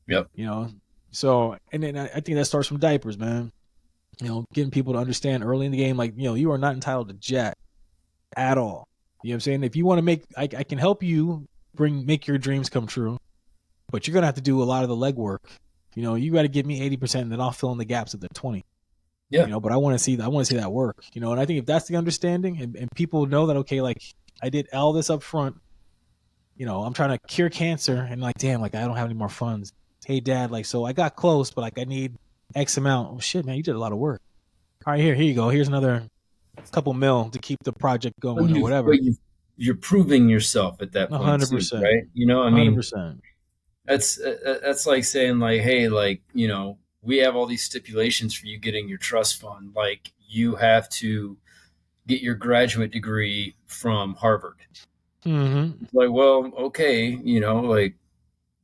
Yep. You know. So, and then I think that starts from diapers, man. You know, getting people to understand early in the game, like, you know, you are not entitled to jack at all. You know what I'm saying? If you want to make, I can help you make your dreams come true, but you're gonna have to do a lot of the legwork. You know, you got to give me 80%, and then I'll fill in the gaps at the 20. Yeah. You know, but I want to see that work. You know, and I think if that's the understanding, and people know that, okay, like, I did all this up front. You know, I'm trying to cure cancer, and like, damn, like, I don't have any more funds. Hey, dad, like, so I got close, but like, I need X amount. Oh shit, man, you did a lot of work. All right, here you go. Here's another couple mil to keep the project But going or whatever. you're proving yourself at that A point hundred too, percent, right? You know, I a hundred mean, percent. that's like saying like, hey, like, you know, we have all these stipulations for you getting your trust fund. Like, you have to get your graduate degree from Harvard. Mm-hmm. It's like, well, okay, you know, like,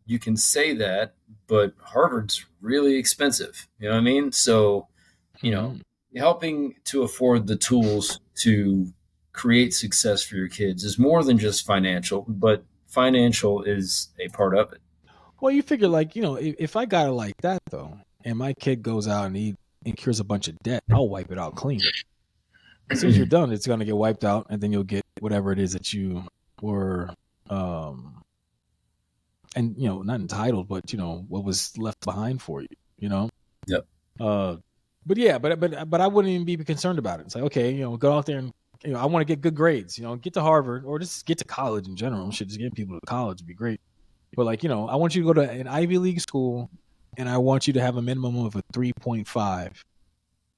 you can say that, but Harvard's really expensive. You know what I mean? So, you know, Mm-hmm. helping to afford the tools to create success for your kids is more than just financial, but financial is a part of it. Well, you figure, like, you know, if I got it like that though, and my kid goes out and he incurs a bunch of debt, I'll wipe it out clean. As soon as you're done, it's gonna get wiped out, and then you'll get whatever it is that you were, um, and, you know, not entitled, but, you know, what was left behind for you. You know. Yep. Uh, but yeah, but I wouldn't even be concerned about it. It's like, okay, you know, go out there and, you know, I want to get good grades. You know, get to Harvard or just get to college in general. Shit, just getting people to college would be great. But like, you know, I want you to go to an Ivy League school, and I want you to have a minimum of a 3.5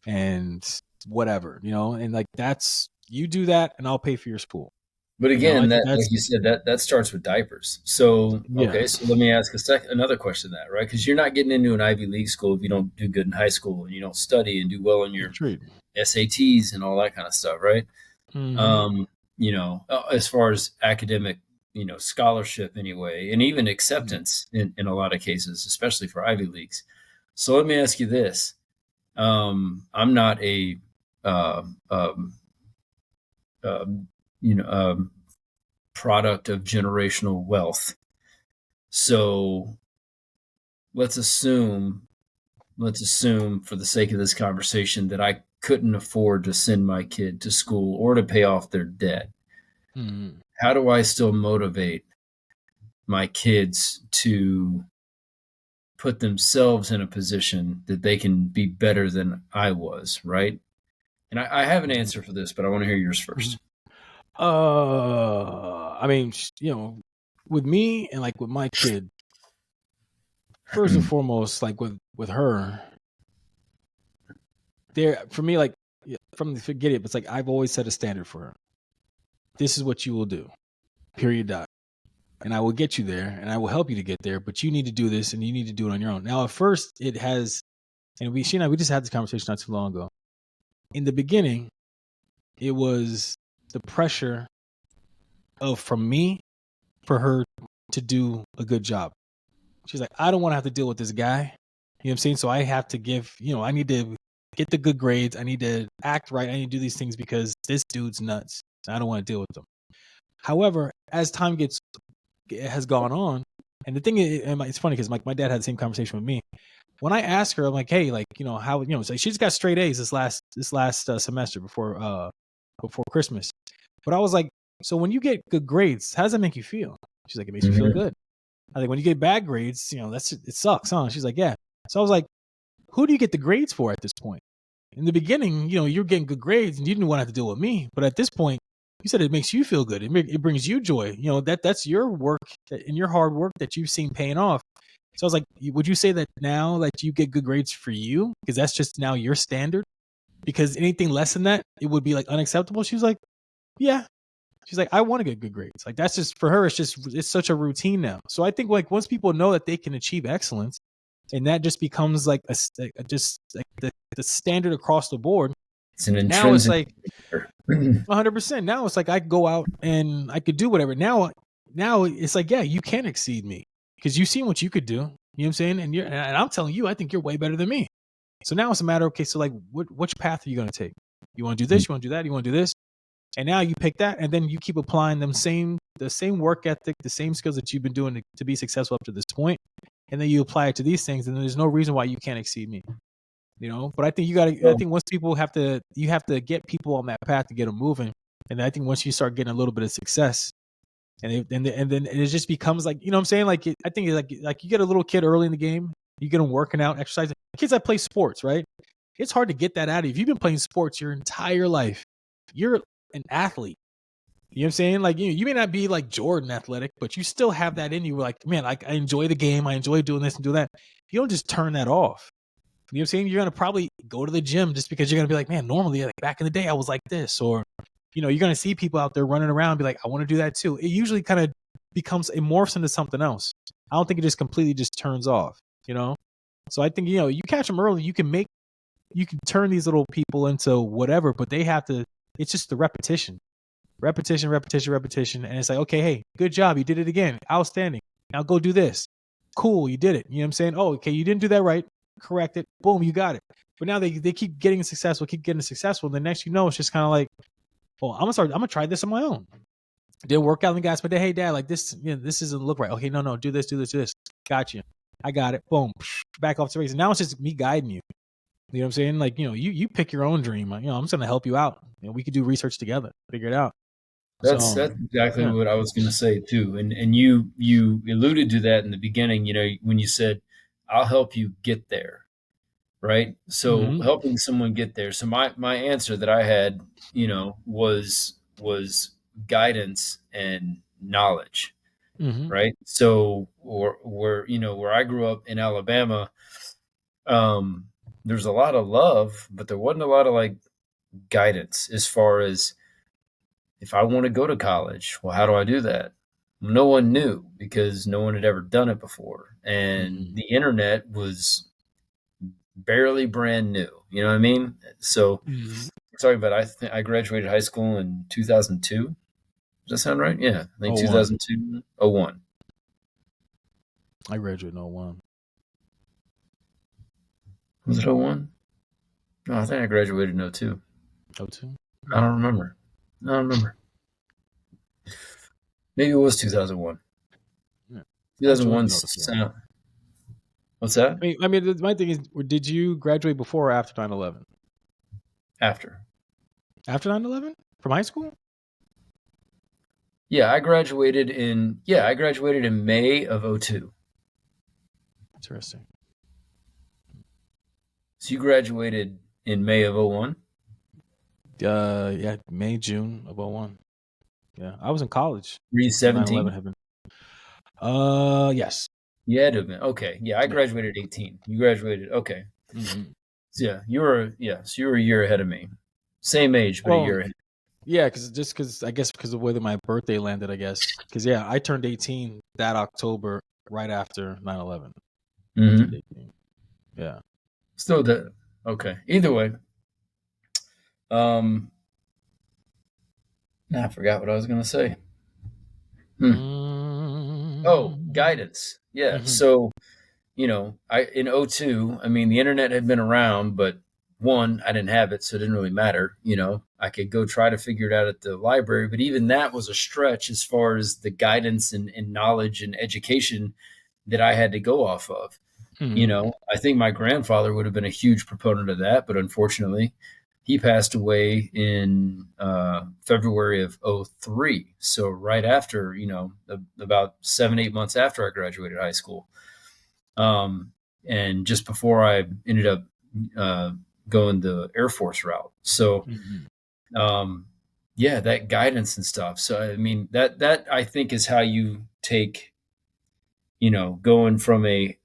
and whatever, you know, and like, that's, you do that and I'll pay for your school. But You know, I again, think that, that's, like you said, that starts with diapers. So yeah, okay, so let me ask another question. That right, because you're not getting into an Ivy League school if you don't do good in high school and you don't study and do well in your trade. SATs and all that kind of stuff, right? Mm-hmm. um, you know, as far as academic, you know, scholarship anyway, and even acceptance in a lot of cases, especially for Ivy Leagues. So let me ask you this. I'm not a uh, um, um, you know product of generational wealth. So let's assume let's assume for the sake of this conversation that I couldn't afford to send my kid to school or to pay off their debt. Mm-hmm. How do I still motivate my kids to put themselves in a position that they can be better than I was, right? And I have an answer for this, but I want to hear yours Mm-hmm. first. I mean, with me and like with my kid, first and foremost, like with her, there for me, like from the forget it, but it's like I've always set a standard for her. This is what you will do. Period. Dot. And I will get you there, and I will help you to get there. But you need to do this, and you need to do it on your own. Now, at first, it has, and she and I, we just had this conversation not too long ago. In the beginning, it was the pressure of from me for her to do a good job. She's like, I don't want to have to deal with this guy. You know what I'm saying? So I have to I need to get the good grades. I need to act right. I need to do these things because this dude's nuts. I don't want to deal with them. However, as time has gone on, and the thing is, and it's funny because my dad had the same conversation with me. When I asked her, I'm like, hey, like, how, so she just got straight A's this last semester before Christmas. But I was like, so when you get good grades, how does that make you feel? She's like, it makes me feel Mhm. good. I think when you get bad grades, it sucks, huh? She's like, yeah. So I was like, who do you get the grades for at this point? In the beginning, you're getting good grades and you didn't want to have to deal with me. But at this point, you said it makes you feel good. It brings you joy. That's your work and your hard work that you've seen paying off. So I was like, would you say that now that you get good grades for you, because that's just now your standard? Because anything less than that, it would be like unacceptable. She was like, yeah. She's like, I want to get good grades. Like that's just for her. It's such a routine now. So I think like once people know that they can achieve excellence, and that just becomes like just like the standard across the board. It's an Now it's intrinsic like fear. 100%. Now it's like I could go out and I could do whatever. Now it's like, yeah, you can exceed me because you've seen what you could do. You know what I'm saying? And I'm telling you, I think you're way better than me. So now it's a matter, okay, so like which path are you going to take? You want to do this? You want to do that? You want to do this? And now you pick that, and then you keep applying the same work ethic, the same skills that you've been doing to be successful up to this point, and then you apply it to these things, and there's no reason why you can't exceed me. But I think I Well, think once people you have to get people on that path to get them moving, and I think once you start getting a little bit of success, and then it just becomes like, what I'm saying, like I think it's like you get a little kid early in the game, you get them working out, exercising. Kids that play sports, right? It's hard to get that out of you. If you've been playing sports your entire life, you're an athlete. You know what I'm saying? Like you may not be like Jordan athletic, but you still have that in you. Like, man, like I enjoy the game. I enjoy doing this and do that. You don't just turn that off. You know what I'm saying? You're gonna probably go to the gym just because you're gonna be like, man, normally like back in the day I was like this, or you're gonna see people out there running around and be like, I want to do that too. It usually kind of it morphs into something else. I don't think it just completely just turns off. You know? So I think you catch them early, you can turn these little people into whatever, but they have to. It's just the repetition. Repetition, repetition, repetition. And it's like, okay, hey, good job. You did it again. Outstanding. Now go do this. Cool, you did it. You know what I'm saying? Oh, okay, you didn't do that right. Correct it. Boom, you got it. But now they keep getting successful, keep getting successful. The next it's just kind of like, well, I'm gonna try this on my own. Didn't work out, and the guys, but hey, dad, like this, this doesn't look right. Okay, no, do this, do this, do this. Got you. I got it. Boom. Back off to race. Now it's just me guiding you. You know what I'm saying? Like, you pick your own dream. I'm just gonna help you out. We could do research together, figure it out. that's So exactly yeah. what I was going to say too, and you alluded to that in the beginning. When you said, "I'll help you get there," right? So Mm-hmm. helping someone get there. So my answer that I had, was guidance and knowledge, Mm-hmm. right? So where I grew up in Alabama, um, there's a lot of love, but there wasn't a lot of like guidance as far as if I want to go to college, well, how do I do that? No one knew because no one had ever done it before. And Mm-hmm. the internet was barely brand new. You know what I mean? So, Mm-hmm. sorry, but I graduated high school in 2002. Does that sound right? Yeah, I think Oh, one. 2002, 01. I graduated in 01. Was it 01? No, I think I graduated in '02. Oh, two. I don't remember. I don't remember. Maybe it was 2001. Yeah. I joined 2001 in 02. sound. What's that? My thing is, did you graduate before or after 9/11? After. After 9/11 from high school? Yeah, I graduated in May of '02. Interesting. So you graduated in May of '01? Yeah, May, June of 01. Yeah, I was in college Were you when 9/11 17? happened. Yes. You had to have been. Okay. Yeah, I Yeah. graduated 18. You graduated. Okay. Hmm. So so you were a year ahead of me. Same age, but a Well, year ahead. yeah, because I guess because of whether my birthday landed, I guess. Because yeah, I turned 18 that October, right after 9/11. I turned Mm-hmm. 18. Yeah. Still the okay. Either way. Um I forgot what I was gonna say. Hmm. Oh, Mm-hmm. guidance. Yeah. So I in '02, I mean, the internet had been around, but one, I didn't have it, so it didn't really matter. I could go try to figure it out at the library, but even that was a stretch as far as the guidance and knowledge and education that I had to go off of. Hmm. I think my grandfather would have been a huge proponent of that, but unfortunately, he passed away in February of '03. So right after, about 7, 8 months after I graduated high school. Um, and just before I ended up uh, going the Air Force route. So, Hmm. um, yeah, that guidance and stuff. So, I mean, that I think is how you take, going from a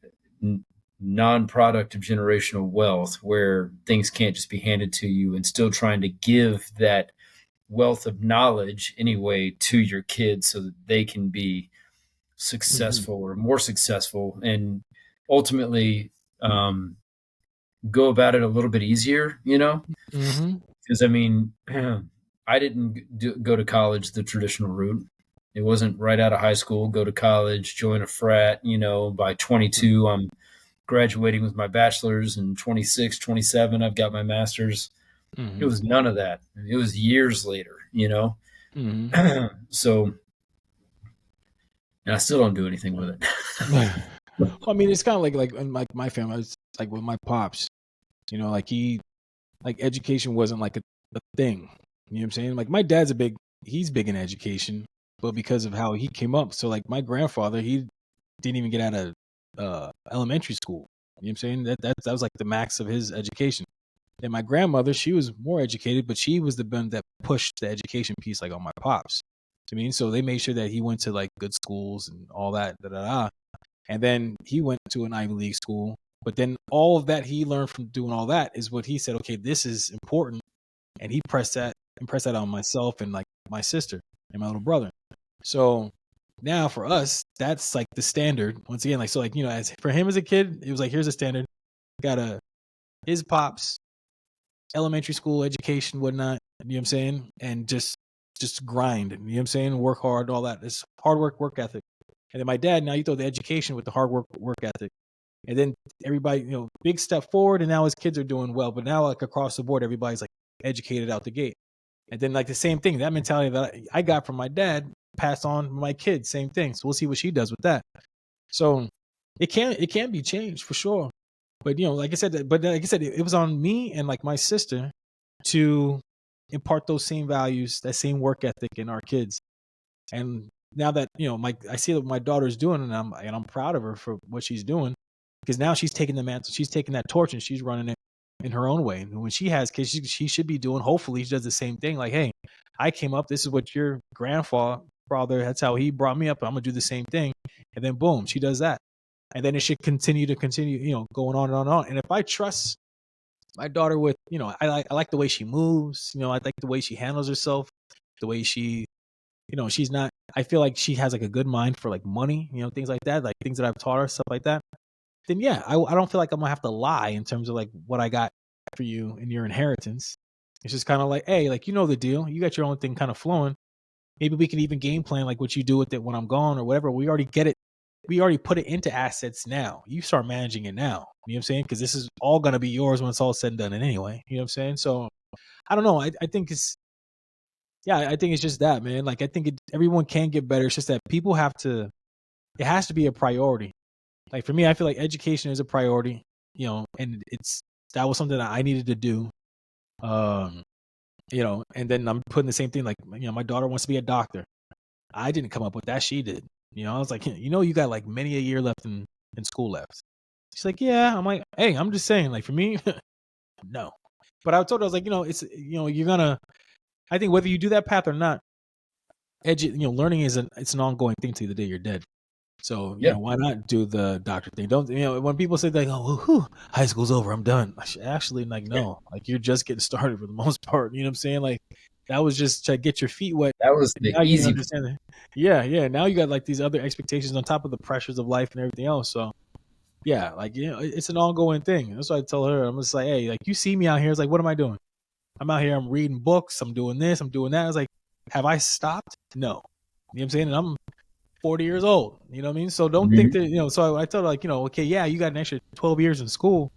non-product of generational wealth where things can't just be handed to you and still trying to give that wealth of knowledge anyway to your kids so that they can be Hmm. successful or more successful and ultimately um, go about it a little bit easier, Hmm. because I mean, I didn't go to college the traditional route. It wasn't right out of high school, go to college, join a frat. By 22, I'm graduating with my bachelor's, and 26, 27, I've got my master's. It Hmm. was none of that. It was years later. Hmm. So, and I still don't do anything with it. Well, I mean, it's kind of like in my family. It's like with my pops. Like education wasn't like a thing. You know what I'm saying? Like my dad's he's big in education, but because of how he came up, so like my grandfather, he didn't even get out of elementary school. You know what I'm saying? That was like the max of his education. Then my grandmother, she was more educated, but she was the one that pushed the education piece like on my pops. I mean, so they made sure that he went to like good schools and all that, da da da. And then he went to an Ivy League school. But then all of that he learned from doing all that is what he said, okay, this is important. And he impressed that on myself and like my sister and my little brother. So now for us, that's like the standard. Once again, like so like, as for him as a kid, it was like here's a standard. Got his pops, elementary school education, whatnot, you know what I'm saying? And just grind, you know what I'm saying? Work hard, all that. It's hard work ethic. And then my dad, now you throw the education with the hard work ethic. And then everybody, big step forward, and now his kids are doing well. But now, like across the board, everybody's like educated out the gate. And then, like the same thing, that mentality that I got from my dad passed on to my kids, same thing. So we'll see what she does with that. So it can be changed for sure. But like I said, it was on me and like my sister to impart those same values, that same work ethic in our kids. And now that I see what my daughter's doing, and I'm proud of her for what she's doing, because now she's taking the mantle, she's taking that torch, and she's running it in her own way. And when she has kids, she should be doing. Hopefully, she does the same thing. Like, hey, I came up. This is what your grandfather, that's how he brought me up. I'm gonna do the same thing. And then boom, she does that, and then it should continue, going on and on and on. And if I trust my daughter with, I like the way she moves. I like the way she handles herself, the way she she's not, I feel like she has like a good mind for like money, things like that, like things that I've taught her, stuff like that. Then yeah, I don't feel like I'm gonna have to lie in terms of like what I got for you in your inheritance. It's just kind of like, hey, like the deal. You got your own thing kind of flowing. Maybe we can even game plan like what you do with it when I'm gone or whatever. We already get it we already put it into assets now. You start managing it now. You know what I'm saying? Because this is all gonna be yours when it's all said and done. And anyway, you know what I'm saying? So I don't know. I think it's yeah. I think it's just that, man. Like I think everyone can get better. It's just that people have to. It has to be a priority. Like for me, I feel like education is a priority. You know, and that was something that I needed to do. Um, you know, and then I'm putting the same thing. Like you know, my daughter wants to be a doctor. I didn't come up with that. She did. You know, I was like, you know, you got like many a year left in school left. She's like, yeah. I'm like, hey, I'm just saying, like for me, no. But I told her, I was like, you know, it's you know, you're gonna. I think whether you do that path or not, you know, learning it's an ongoing thing till the day you're dead. So you Yeah, know, why not do the doctor thing? Don't you know when people say like, oh, whew, high school's over, I'm done. Actually, like no, like you're just getting started for the most part. You know what I'm saying? Like that was just to get your feet wet. that was And the now you easy part. understand that. Yeah, yeah. Now you got like these other expectations on top of the pressures of life and everything else. So yeah, like you know, it's an ongoing thing. That's why I tell her, I'm just like, hey, like you see me out here, it's like, what am I doing? I'm out here, I'm reading books, I'm doing this, I'm doing that. I was like, have I stopped? No. You know what I'm saying? And I'm 40 years old. You know what I mean? So don't think Mhm. that, you know, so I told her like, you know, okay, yeah, you got an extra 12 years in school,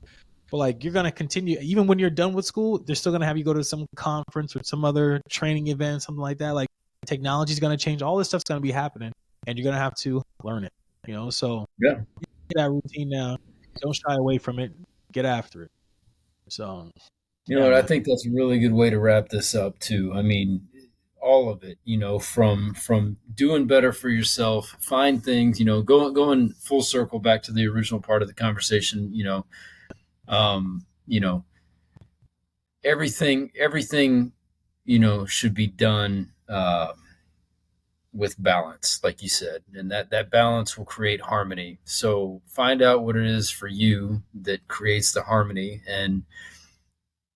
but like you're gonna continue even when you're done with school, they're still gonna have you go to some conference or some other training event, something like that. Like technology's gonna change, all this stuff's gonna be happening and you're gonna have to learn it. You know, so Yeah. get that routine now. Don't shy away from it. Get after it. So You know yeah, what? I man. think that's a really good way to wrap this up too. I mean, all of it, you know, from doing better for yourself, find things, you know, going full circle back to the original part of the conversation, you know, everything, you know, should be done with balance, like you said, and that balance will create harmony. So find out what it is for you that creates the harmony and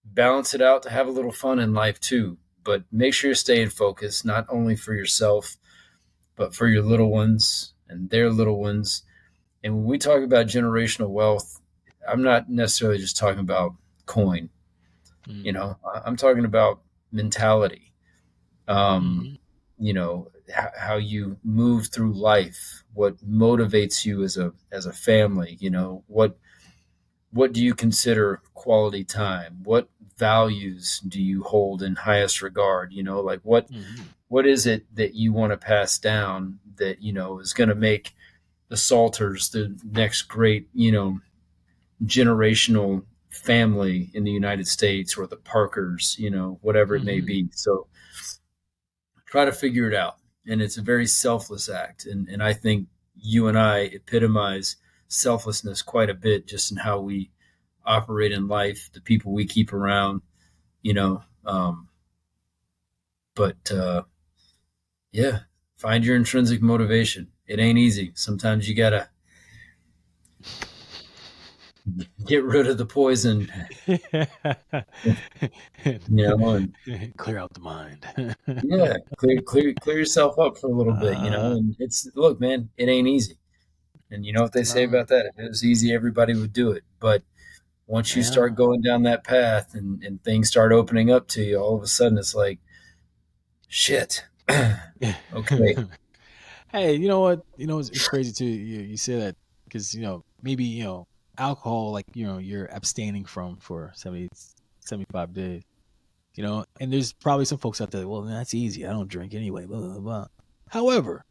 balance it out to have a little fun in life too. But make sure you're staying focused, not only for yourself, but for your little ones and their little ones. And when we talk about generational wealth, I'm not necessarily just talking about coin. You Mm-hmm. know, I'm talking about mentality. Um, Mm-hmm. you know, how you move through life, what motivates you as a family. You know, what do you consider quality time? What values do you hold in highest regard? You know, like Mm-hmm. what is it that you want to pass down that you know is going to make the Salters the next great generational family in the United States, or the Parkers, you know, whatever it may Mm-hmm. be. So try to figure it out, and it's a very selfless act, and I think you and I epitomize selflessness quite a bit just in how we operate in life, the people we keep around, you know. But yeah, find your intrinsic motivation. It ain't easy. Sometimes you gotta get rid of the poison, you know, and Clear out the mind. yeah, clear yourself up for a little bit, you know. uh, And it's look, man, it ain't easy. And you know what they say no, about that? If it was easy, everybody would do it. But once you yeah. start going down that path and things start opening up to you, all of a sudden it's like, shit. Okay. Hey, you know what? You know, it's crazy too. You say that because, you know, maybe, you know, alcohol, like, you know, you're abstaining from for 75 days, you know, and there's probably some folks out there, well, that's easy. I don't drink anyway, blah, blah, blah. However,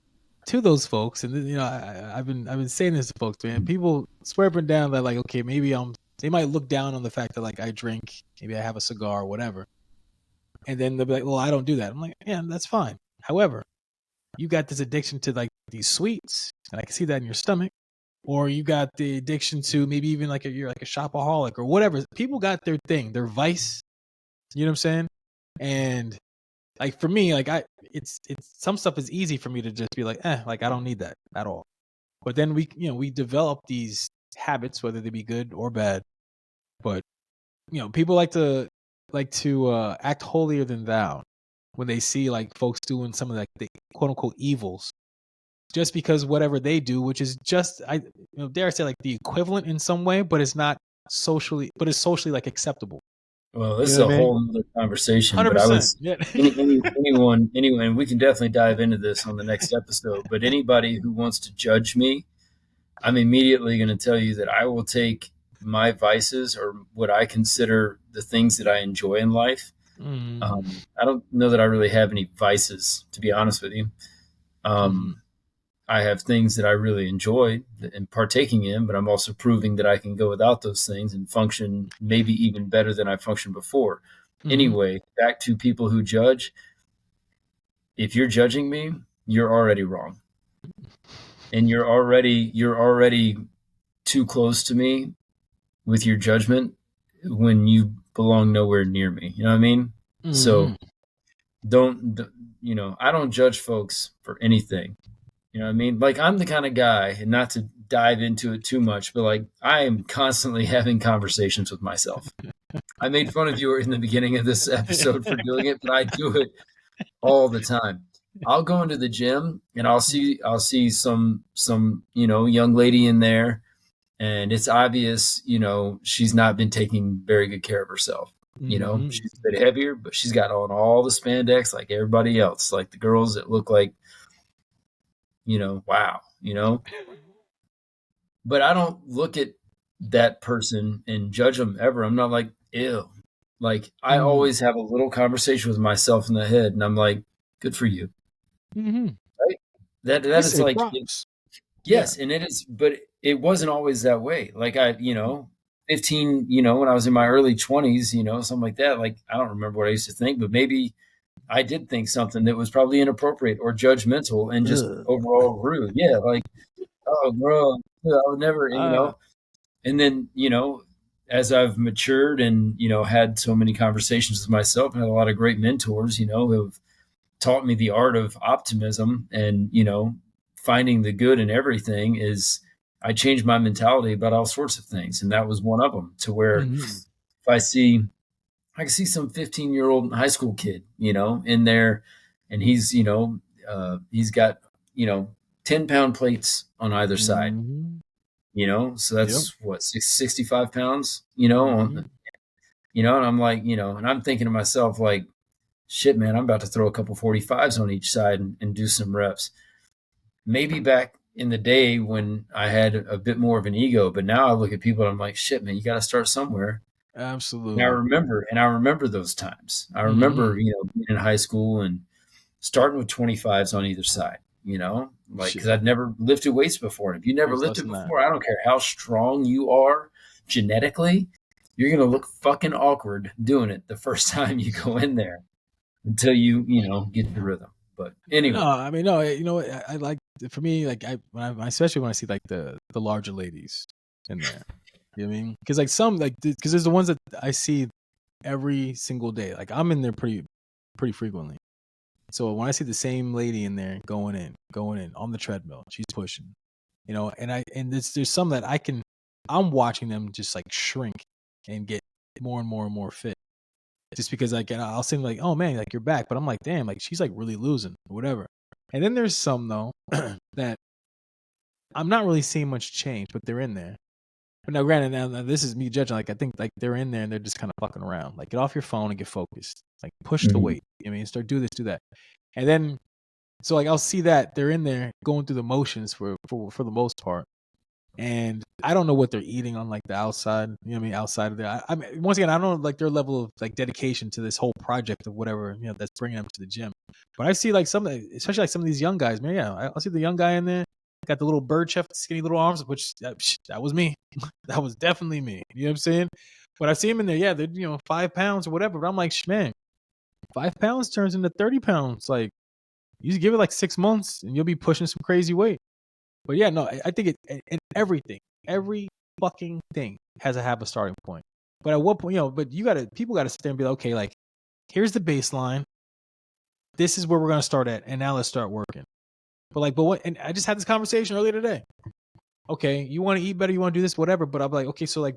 to those folks, and you know, I've been saying this to folks, man. People swear up and down that like, okay, maybe they might look down on the fact that like I drink, maybe I have a cigar or whatever, and then they'll be like, well, I don't do that. I'm like, yeah, that's fine. However, you got this addiction to like these sweets, and I can see that in your stomach, or you got the addiction to maybe even like you're like a shopaholic or whatever. People got their thing, their vice. You know what I'm saying? And like for me, like it's some stuff is easy for me to just be like, like I don't need that at all. But then we develop these habits, whether they be good or bad. But people like to act holier than thou when they see like folks doing some of like the quote unquote evils, just because whatever they do, which is just dare I say like the equivalent in some way, but it's socially like acceptable. Well, You this know is what a I mean? whole other conversation, but I 100%. was Yeah. anyone, we can definitely dive into this on the next episode. But anybody who wants to judge me I'm immediately going to tell you that I will take my vices or what I consider the things that I enjoy in life. Mm-hmm. I don't know that I really have any vices, to be honest with you. Mm-hmm. Um, I have things that I really enjoy and partaking in, but I'm also proving that I can go without those things and function maybe even better than I functioned before. Mm-hmm. Anyway, back to people who judge. If you're judging me, you're already wrong. And you're already too close to me with your judgment when you belong nowhere near me. You know what I mean? Mm-hmm. So don't, I don't judge folks for anything. You know what I mean? Like, I'm the kind of guy, and not to dive into it too much, but like, I am constantly having conversations with myself. I made fun of you in the beginning of this episode for doing it, but I do it all the time. I'll go into the gym and I'll see some, young lady in there, and it's obvious, she's not been taking very good care of herself. Mm-hmm. She's a bit heavier, but she's got on all the spandex like everybody else, like the girls that look like, wow, but I don't look at that person and judge them ever. I'm not like, ew. Like, I Mm-hmm. always have a little conversation with myself in the head, and I'm like, good for you. Mm-hmm. Right? That We is say like, props. Yeah. yes, and it is, but it wasn't always that way. Like, 15, when I was in my early 20s, something like that. Like, I don't remember what I used to think, but maybe I did think something that was probably inappropriate or judgmental and just Ugh. overall rude. Yeah, like, oh, bro, I would never, Uh, and then, as I've matured and, had so many conversations with myself and had a lot of great mentors, who have taught me the art of optimism and, finding the good in everything, is I changed my mentality about all sorts of things. And that was one of them, to where mm-hmm. if I can see some 15-year-old high school kid, in there, and he's got, 10-pound plates on either side, Mm-hmm. so Yep. that's what, 65 pounds, Mm-hmm. and I'm like, and I'm thinking to myself, like, shit, man, I'm about to throw a couple 45s on each side and do some reps. Maybe back in the day when I had a bit more of an ego, but now I look at people and I'm like, shit, man, you got to start somewhere. Absolutely. And I remember those times. I Mm-hmm. remember, being in high school and starting with 25s on either side, like, because Shit. I'd never lifted weights before. And if you never There's less lifted than that. before, I don't care how strong you are genetically, you're going to look fucking awkward doing it the first time you go in there until you get the rhythm. But No, anyway, I mean, no, you know what? I like, for me, like, especially when I see like the larger ladies in there. You know what I mean? Because like some, like, because there's the ones that I see every single day. Like, I'm in there pretty frequently. So when I see the same lady in there going in on the treadmill, she's pushing, and there's some that I'm watching them just like shrink and get more and more and more fit, just because like, and I'll say like, oh man, like, you're back, but I'm like, damn, like, she's like really losing or whatever. And then there's some though that I'm not really seeing much change, but they're in there. But now, granted, now this is me judging. Like, I think like they're in there and they're just kind of fucking around. Like, get off your phone and get focused. Like, push the mhm. weight. I mean, start do this, do that, and then so like I'll see that they're in there going through the motions for the most part, and I don't know what they're eating on like the outside. You know what I mean? Outside of there, I mean, once again, I don't know like their level of like dedication to this whole project of whatever that's bringing them to the gym. But I see like some, especially like some of these young guys, man. Yeah, I'll see the young guy in there, got the little bird chest, skinny little arms, which that was me. That was definitely me. You know what I'm saying? But I see him in there. Yeah, they're 5 pounds or whatever. But I'm like, man, 5 pounds turns into 30 pounds. Like, you just give it like 6 months and you'll be pushing some crazy weight. But yeah, no, I think in everything, every fucking thing has to have a starting point. But at what point, but people gotta sit there and be like, okay, like, here's the baseline. This is where we're gonna start at, and now let's start working. But what? And I just had this conversation earlier today. Okay, you want to eat better, you want to do this, whatever. But I'm like, okay, so like,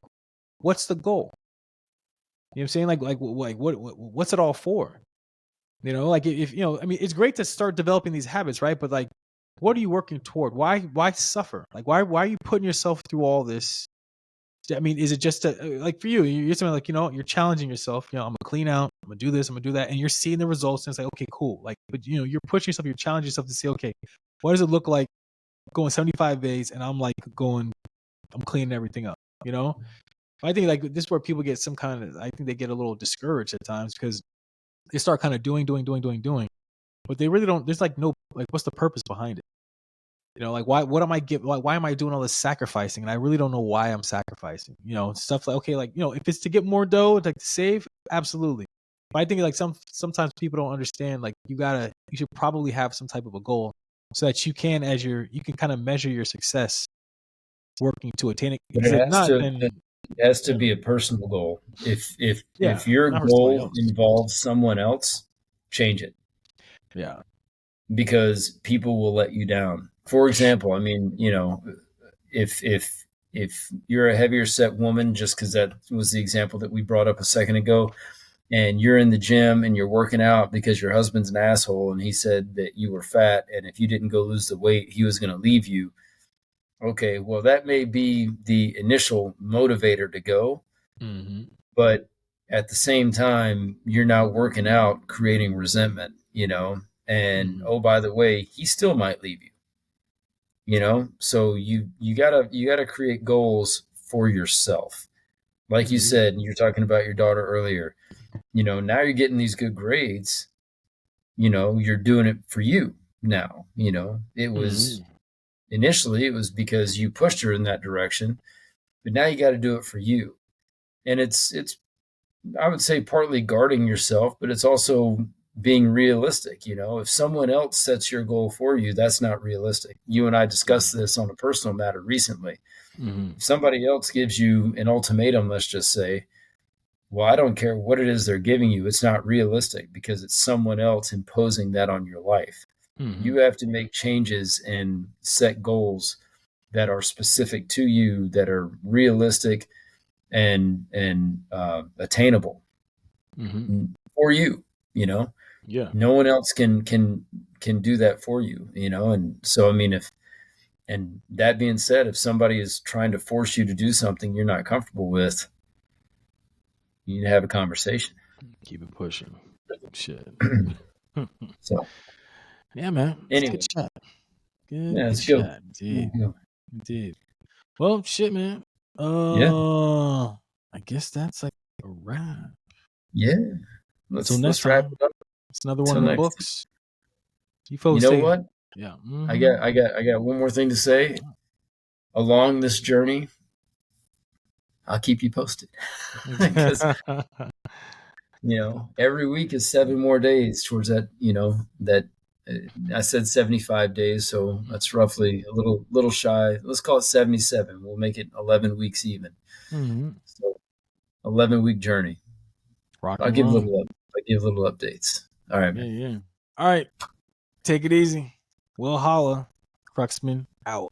what's the goal? You know what I'm saying? What's it all for? Like, if I mean, it's great to start developing these habits, right? But like, what are you working toward? Why suffer? Like, why are you putting yourself through all this? I mean, is it just like for you? You're something like, you're challenging yourself. I'm gonna clean out. I'm gonna do this. I'm gonna do that, and you're seeing the results. And it's like, okay, cool. Like, but you're pushing yourself. You're challenging yourself to say, okay, what does it look like going 75 days, and I'm cleaning everything up. I think like this is where people get I think they get a little discouraged at times because they start kind of doing, but they really don't. There's like no like, what's the purpose behind it? Like what am I giving? Like, why am I doing all this sacrificing? And I really don't know why I'm sacrificing. Stuff like, okay, like, if it's to get more dough, like to save, absolutely. But I think like sometimes people don't understand. Like you should probably have some type of a goal so that you can kind of measure your success working to attain it. But Because if not, then it has to be a personal goal. If yeah, your not for somebody goal else. involves someone else, change it. Yeah. Because people will let you down. For example, I mean, if you're a heavier set woman, just because that was the example that we brought up a second ago, and you're in the gym and you're working out because your husband's an asshole and he said that you were fat, and if you didn't go lose the weight, he was going to leave you. Okay, well, that may be the initial motivator to go, Mm-hmm. but at the same time, you're now working out, creating resentment, and Mm-hmm. oh, by the way, he still might leave you. So you gotta create goals for yourself. Like you Mm-hmm. said, you're talking about your daughter earlier. Now you're getting these good grades. You're doing it for you now. It was Mm-hmm. initially it was because you pushed her in that direction, but now you got to do it for you. And it's I would say partly guarding yourself, but it's also being realistic. If someone else sets your goal for you, that's not realistic. You and I discussed this on a personal matter recently. Mm-hmm. If somebody else gives you an ultimatum, let's just say, well, I don't care what it is they're giving you, it's not realistic because it's someone else imposing that on your life. Mm-hmm. You have to make changes and set goals that are specific to you, that are realistic and attainable Mm-hmm. for you. You know, Yeah. no one else can do that for you. And so I mean, if and that being said, if somebody is trying to force you to do something you're not comfortable with, you need to have a conversation. Keep it pushing. Shit. So Yeah, man. It's a good anyway, chat. Good, yeah, good let's go. chat. Let's Indeed. go. Indeed. Well, shit, man. Yeah, I guess that's like a wrap. yeah. Until Let's next let's wrap time. it up. It's another one Till of the next. books. You You folks know say, what? yeah. I Mm-hmm. got I got I got one more thing to say. Along this journey, I'll keep you posted because every week is 7 more days towards that I said 75 days, so that's roughly a little shy. Let's call it 77. We'll make it 11 weeks even. Mm-hmm. So 11-week journey. Rock I'll and give roll. little I give little updates. All right, Yeah, man. yeah. All right. Take it easy. We'll holla. Cruxman out.